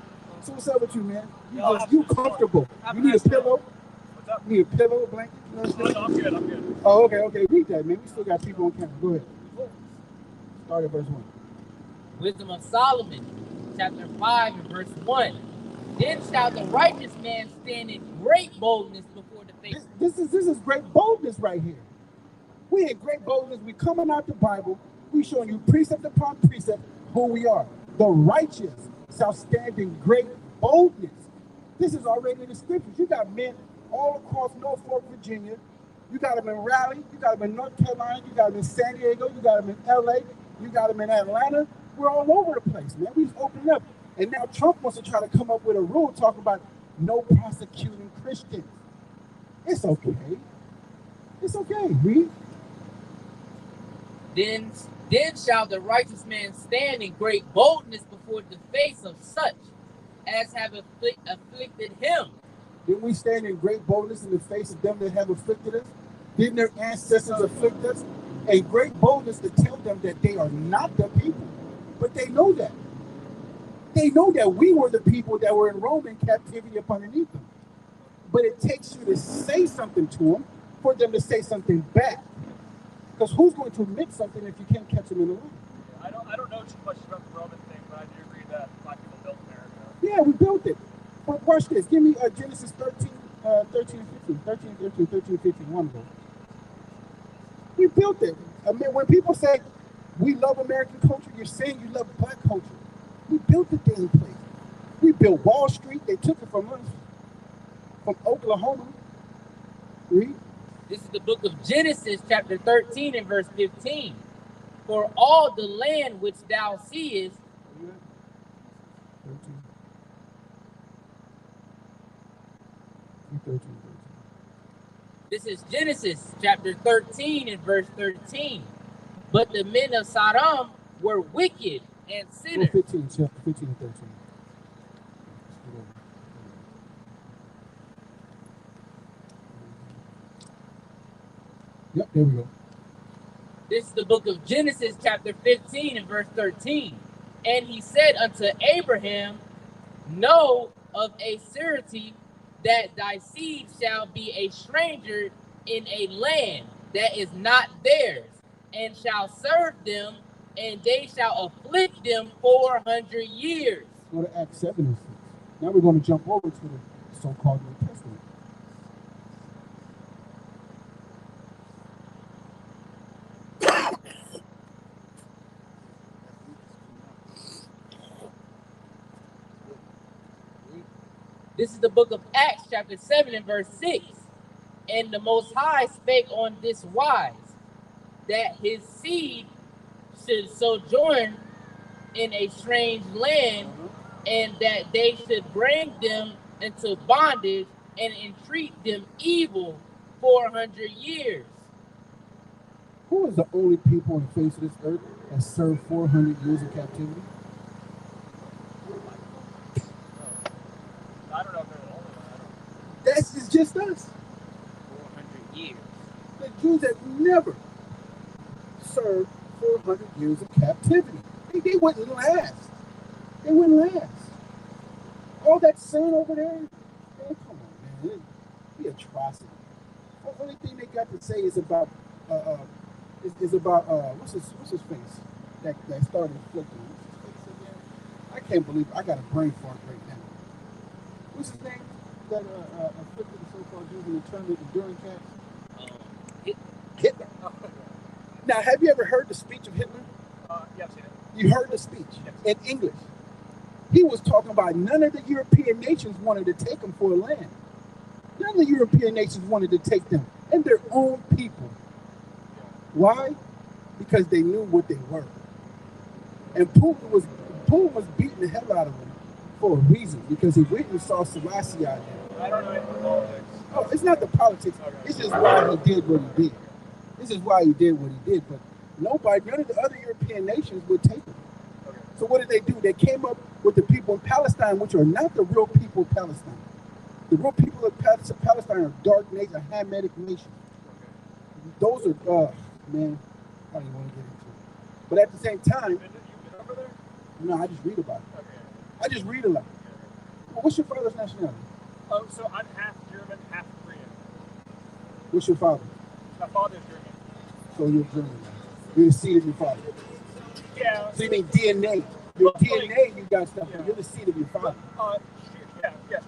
So what's up with you, man? Yo, You comfortable. You need a pillow? What's up? You need a pillow, a blanket? You know what I'm saying? No, I'm good. Oh, okay. Read that, man. We still got people on camera. Go ahead. Start at verse 1. Wisdom of Solomon, chapter 5 and verse 1. Then shall the righteous man stand in great boldness before the face. This is great boldness right here. We in great boldness. We coming out the Bible. We showing you precept upon precept who we are. The righteous shall stand in great boldness. This is already in the scriptures. You got men all across Norfolk, Virginia. You got them in Raleigh. You got them in North Carolina. You got them in San Diego. You got them in LA. You got them in Atlanta. We're all over the place, man. We just opened up. And now Trump wants to try to come up with a rule talking about no prosecuting Christians. It's okay. It's okay. Read. Then shall the righteous man stand in great boldness before the face of such as have afflicted him. Didn't we stand in great boldness in the face of them that have afflicted us? Didn't their ancestors afflict us? And great boldness to tell them that they are not the people. But they know that. They know that we were the people that were in Roman captivity up underneath them. But it takes you to say something to them for them to say something back. Because who's going to admit something if you can't catch them in the line? Yeah, I don't know too much about the Roman thing, but I do agree that black people built America. Yeah, we built it. But watch this. Give me Genesis 13 and 15. 13, 15, one of those. We built it. I mean, when people say we love American culture, you're saying you love black culture. We built the damn place. We built Wall Street. They took it from us, from Oklahoma. Read. This is the book of Genesis, chapter 13 and verse 15. For all the land which thou seest. 13. This is Genesis, chapter 13 and verse 13. But the men of Sodom were wicked and sinners. 15, chapter 15 and 13. Yep, there we go. This is the book of Genesis, chapter 15 and verse 13. And he said unto Abraham, know of a certainty that thy seed shall be a stranger in a land that is not theirs, and shall serve them, and they shall afflict them 400 years. Go to Acts 7 and 6. Now we're going to jump over to the so-called New Testament. This is the book of Acts, chapter 7 and verse 6. And the Most High spake on this wise, that his seed should sojourn in a strange land, and that they should bring them into bondage and entreat them evil 400 years. Who is the only people on the face of this earth that served 400 years of captivity? I don't know if they're the only one. It's just us. 400 years. The Jews have never served 400 years of captivity. They wouldn't last. They wouldn't last. All that sin over there, man, come on, man. It'd be atrocity. The only thing they got to say is about what's his face that started flipping. What's his face again? I can't believe it. I got a brain fart right now. What's his name? That afflicted the so-called Jews in the tournament enduring camps? Hitler. Now, have you ever heard the speech of Hitler? Yeah, I've seen it. You heard the speech in English. He was talking about none of the European nations wanted to take him for a land. None of the European nations wanted to take them and their own people. Why? Because they knew what they were. And Putin was beating the hell out of them for a reason, because he went and saw Selassie out there. I don't know anything about politics. Oh, it's not the politics. Okay. It's just why he did what he did. This is why he did what he did. But none of the other European nations would take him. Okay. So what did they do? They came up with the people in Palestine, which are not the real people of Palestine. The real people of Palestine are dark nations, a Hamitic nation. Okay. Those are, man, I don't even want to get into it. But at the same time, you been over there? No, I just read about it. Okay. I just read a lot. Well, what's your father's nationality? Oh, so I'm half German, half Korean. What's your father? My father's German. So you're German. You're the seed of your father. Yeah. So you mean DNA? Your DNA, you got stuff, but you're the seed of your father. Yes.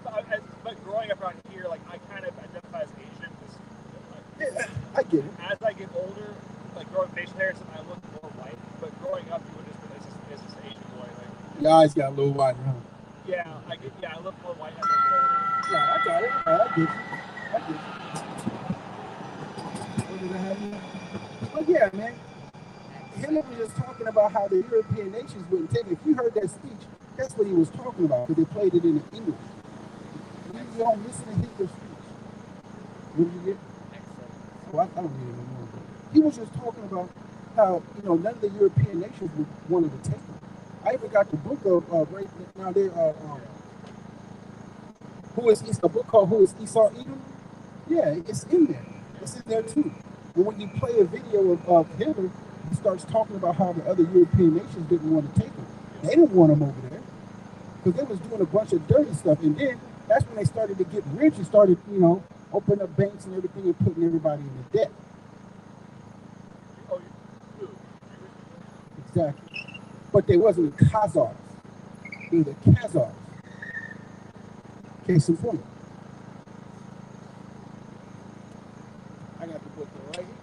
But growing up around here, like, I kind of identify as Asian. Yeah, I get it. As I get older, like growing facial hair, I look more white. But growing up, you would just be this Asian boy. Like, your eyes got a little wider, huh? Yeah, I look more white as I get older. Yeah, I got it. I get it. What did I have here? Oh yeah, man. Hitler was just talking about how the European nations wouldn't take it. If you heard that speech, that's what he was talking about, because they played it in English. You don't listen to Hitler's speech. What did you get? Oh, I don't need it anymore. He was just talking about how, none of the European nations wanted to take him. I even got the book of right now there. A book called Who is Esau Edom? Yeah, it's in there. It's in there too. And when you play a video of Hitler, he starts talking about how the other European nations didn't want to take him. They didn't want him over there because they was doing a bunch of dirty stuff. And then that's when they started to get rich and started, opening up banks and everything and putting everybody into debt. Exactly. But they wasn't the Khazars. They were the Khazars. Case in point. I got the book right here.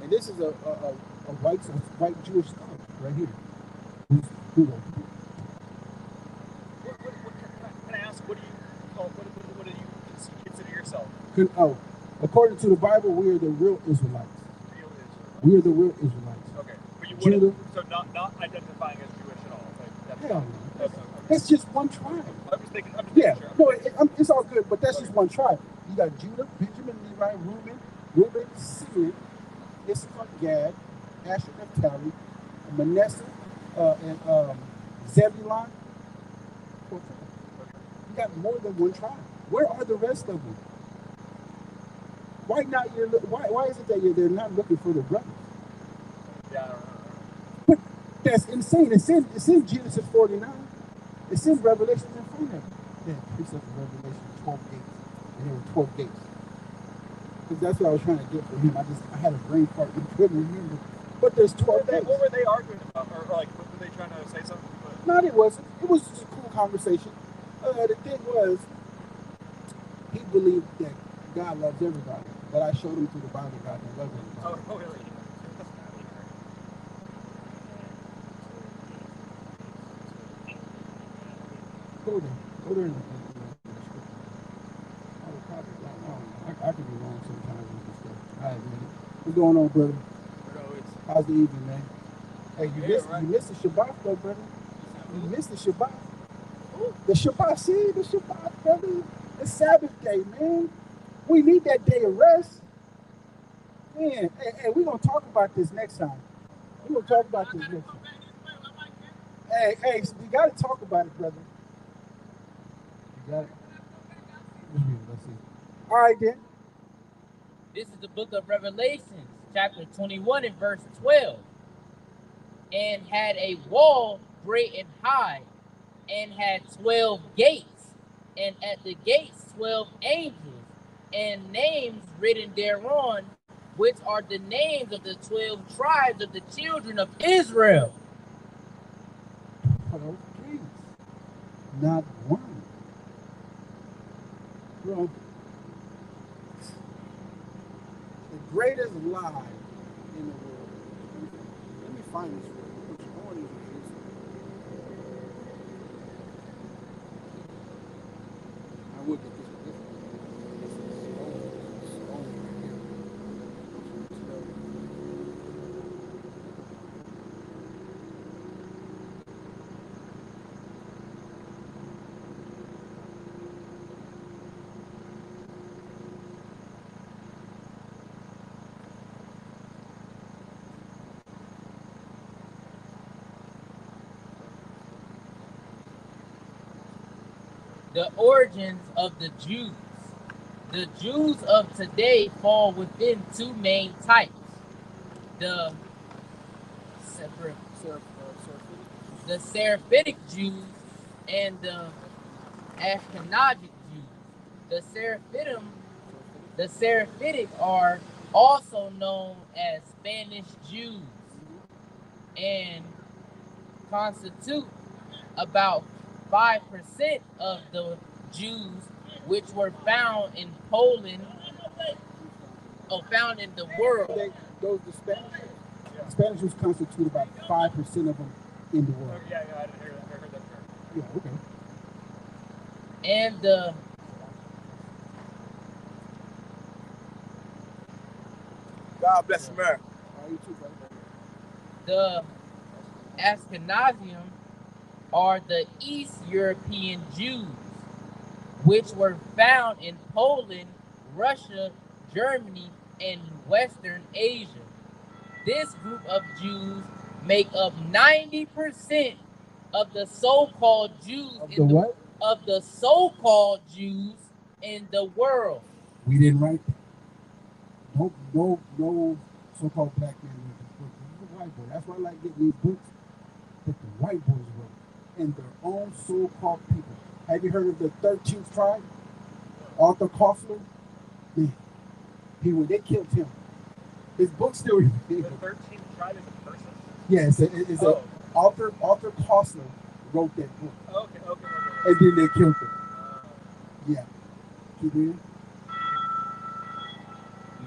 And this is a white Jewish scholar right here. Who wrote it? Can I ask, what do you consider yourself? According to the Bible, we are the real Israelites. We are the real Israelites. Okay. But you Judah. So not identifying as Jewish at all. Like, hell no. That's just one tribe. I'm just thinking Yeah, sure. no, it's all good, but that's just one tribe. You got Judah, Benjamin, Levi, Reuben, Simeon, Issachar, Gad, Asher, Naphtali, Manasseh, and Zebulon. You got more than one tribe. Where are the rest of them? Why is it that they're not looking for the brothers? Yeah, I don't know. But that's insane. It's in Genesis 49. It's in Revelation in front of it. Yeah, it's in Revelation 12 gates. And there were 12 gates. Because that's what I was trying to get from him. I had a brain fart and couldn't remember. But there's 12 gates. What were they arguing about? Or like, were they trying to say something? No, it wasn't. It was just a cool conversation. The thing was, he believed that God loves everybody, but I showed him through the Bible God don't love everybody. Oh, really? Go there. Go there. Oh, probably. I could be wrong sometimes with this stuff. I admit it. What's going on, brother? How's the evening, man? Hey, you missed the Shabbat, though, brother. You missed the Shabbat. The Shabbat, see? The Shabbat, brother. The Sabbath day, man. We need that day of rest. Man, hey, we're going to talk about this next time. We're going to talk about this next time. Hey, we got to talk about it, brother. You got it? Let's see. All right, then. This is the book of Revelations, chapter 21 and verse 12. And had a wall great and high, and had 12 gates, and at the gates 12 angels, and names written thereon, which are the names of the 12 tribes of the children of Israel. 12 gates. Not one. Bro, the greatest lie in the world. Let me find this for you. I would get this. The origins of the Jews. The Jews of today fall within two main types. The Seraphitic Jews and the Ashkenazic Jews. The Seraphitic are also known as Spanish Jews and constitute about 5% of the Jews which were found in Poland or found in the world. The Spanish Jews constitute about 5% of them in the world. Yeah, I didn't hear that. I heard that term. Yeah, okay. And the God bless America. The Ashkenazium are the East European Jews, which were found in Poland, Russia, Germany, and Western Asia. This group of Jews make up 90% of the so-called Jews of the so-called Jews in the world. We didn't write that. No so-called black man wrote this book. This is a white boy. That's why I like getting these books that the white boys wrote and their own so-called people. Have you heard of the 13th tribe? Arthur Koestler? They killed him. His book still. The 13th tribe is a person? Yes, it's Arthur Koestler wrote that book. Okay. And then they killed him. Yeah. Keep reading.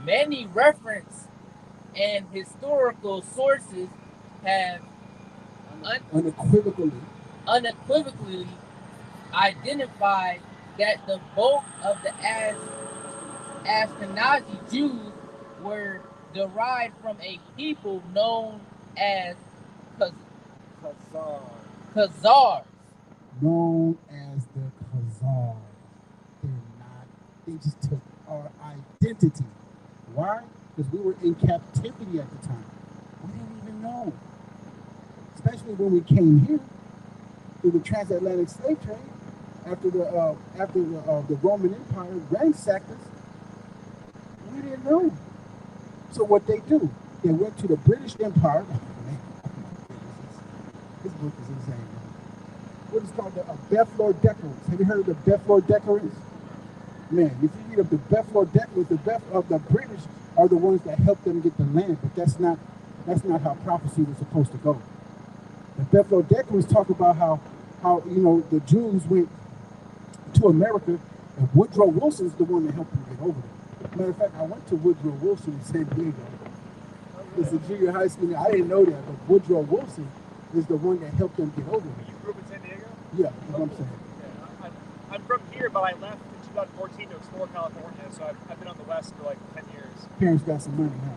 Many reference and historical sources have unequivocally identified that the bulk of the Ashkenazi Jews were derived from a people known as Khazars. Known as the Khazars. They're not. They just took our identity. Why? Because we were in captivity at the time. We didn't even know. Especially when we came here through the transatlantic slave trade after the Roman Empire ransacked us. We didn't know. So what they do? They went to the British Empire. This book is insane. What is called the Beflor Declarants. Have you heard of the Beflor Declarants? Man, if you read of the Beflor Declarants, the British are the ones that helped them get the land, but that's not how prophecy was supposed to go. The Beflor Declarants talk about how the Jews went to America, and Woodrow Wilson's the one that helped him get over there. Matter of fact, I went to Woodrow Wilson in San Diego. It's a junior high school. I didn't know that, but Woodrow Wilson is the one that helped them get over there. You grew up in San Diego? Yeah, that's what I'm saying. Yeah, I'm from here, but I left in 2014 to explore California, so I've been on the West for like 10 years. Parents got some money, huh?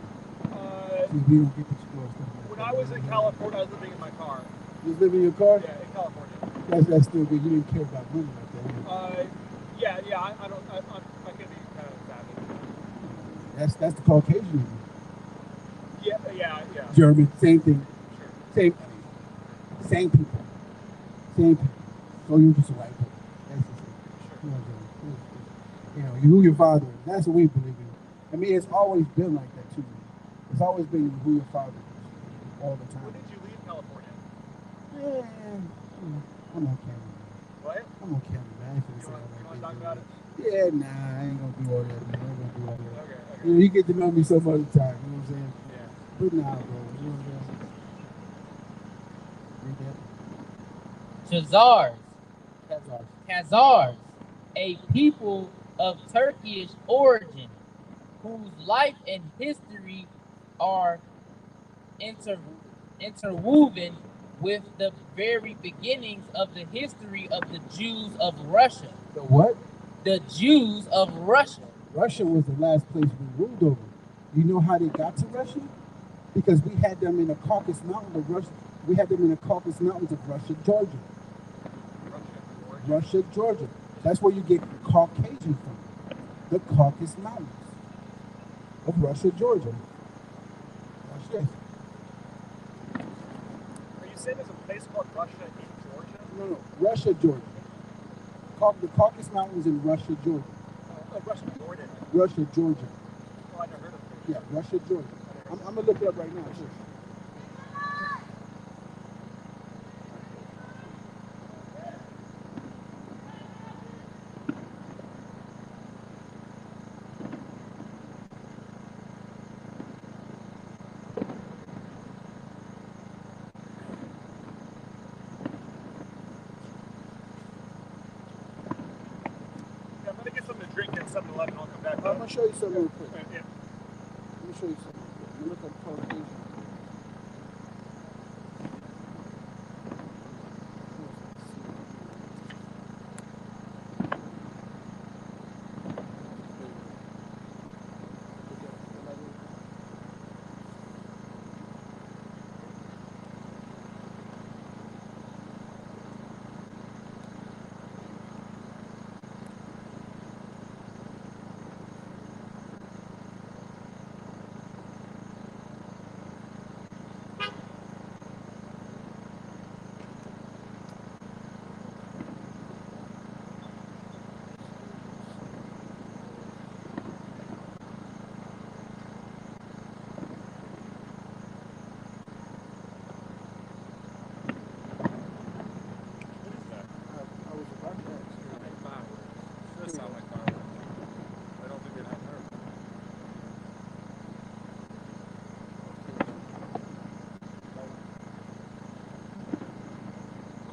See, we don't get to explore stuff like When that. I was in California, I was living in my car. You was living in your car? Yeah, in California. That's still good. You didn't care about money like that. Huh? Yeah, I don't, I'm can be kind of savage. That's the Caucasian. Yeah. German, same thing. Sure. Same people. So you're just a white boy. That's the same. Sure. You know, who your father is. That's what we believe in. I mean, it's always been like that too. It's always been who your father is all the time. When did you leave California? Yeah, I'm okay. What? I'm okay, man. You want to talk about it? Yeah, nah, I ain't gonna do all that, man. I ain't gonna do all that. Okay. You know, you get to know me some other time, you know what I'm saying? Yeah. But nah, bro, you know what I'm saying? Read that. Khazars, a people of Turkish origin, whose life and history are interwoven with the very beginnings of the history of the Jews of Russia. The what? The Jews of Russia. Russia was the last place we ruled over. You know how they got to Russia? Because we had them in the Caucasus Mountains of Russia. We had them in the Caucasus Mountains of Russia, Georgia. Russia, Georgia. That's where you get Caucasian from. The Caucasus Mountains of Russia, Georgia. Watch this. Are you saying there's a place called Russia in Georgia? No, Russia, Georgia. The Caucasus Mountains in Russia, Georgia. Russia, Jordan. Russia, Georgia. Oh, I never heard of it. Yeah, Russia, Georgia. I'm gonna look it up right now. Sure. I'm gonna get something to drink at 7-Eleven. I'll come back. I'm gonna show you something real quick. Yeah. Let me show you something. You look up Caucasian.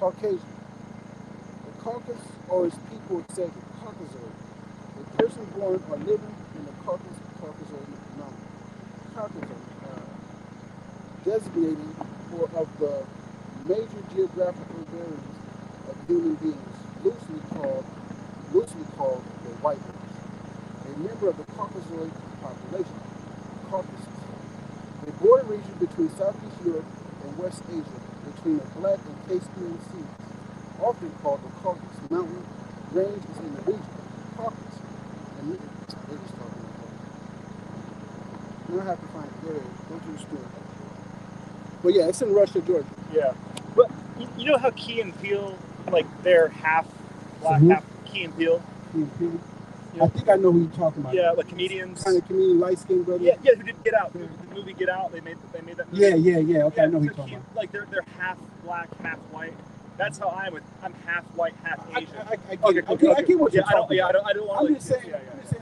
Caucasian. The Caucasus, or as people say, the Caucasoid. A person born or living in the Caucasoid mountain. Caucasoid, designating or of the major geographical areas of human beings, loosely called the white race. A member of the Caucasoid population, Caucasus. A border region between Southeast Europe and West Asia, between the Black and Caspian Seas, often called the Caucasus Mountain range, is in the region. Caucasus. And they just talking about that. You don't have to find it. There it is. Go to the store. But yeah, it's in Russia, Georgia. Yeah. But you know how Key and Peele, like, they're half black, So half Key and Peele? I think I know who you're talking about. Yeah, like comedians. Kind of comedian, light-skinned brother. Yeah, who did Get Out? The movie Get Out. They made that movie. Yeah. Okay, I know who you're so talking about. Like they're half black, half white. That's how I'm half white, half Asian. I get what you're talking about. I don't want to. I'm just saying,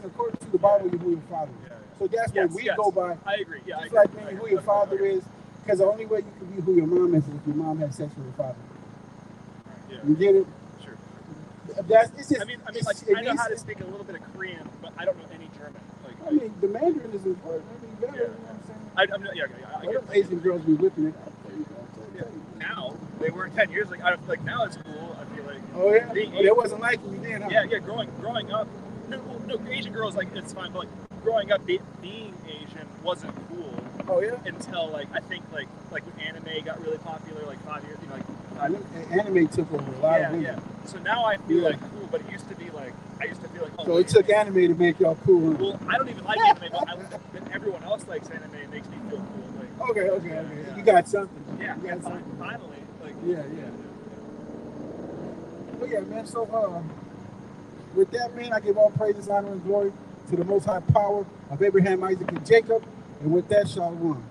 according to the Bible, you're who your father is. So that's what we go by. I agree. Yeah, just like being who your father is, because the only way you can be who your mom is if your mom has sex with your father. Yeah. You get it? Sure. That's it's just. I mean, like it's- I know how to speak a little bit of Korean, but I don't know any German. Like, I mean, the Mandarin is important. I mean, better. Yeah. You know what I'm saying? I'm not, yeah, I Well, get them Asian girls be whipping it. Yeah. Now they were 10 years like now it's cool. I feel like. Oh yeah, Being it wasn't like me then. Huh? Yeah. Growing up, no, Asian girls like it's fine, but like growing up, being Asian wasn't cool. Oh yeah. Until like I think like when anime got really popular, like 5 years, Anime took over a lot of women. Yeah. So now I feel like cool, but it used to be like I used to feel like. Oh, so it took anime to make y'all cool. Huh? Well, I don't even like anime, but everyone else likes anime. It makes me feel cool. Like, Okay. Yeah. You got something. Yeah. You got something. Finally, like. Yeah. Well, yeah, man. So, with that, man, I give all praises, honor, and glory to the Most High Power of Abraham, Isaac, and Jacob. And with that, Shalom.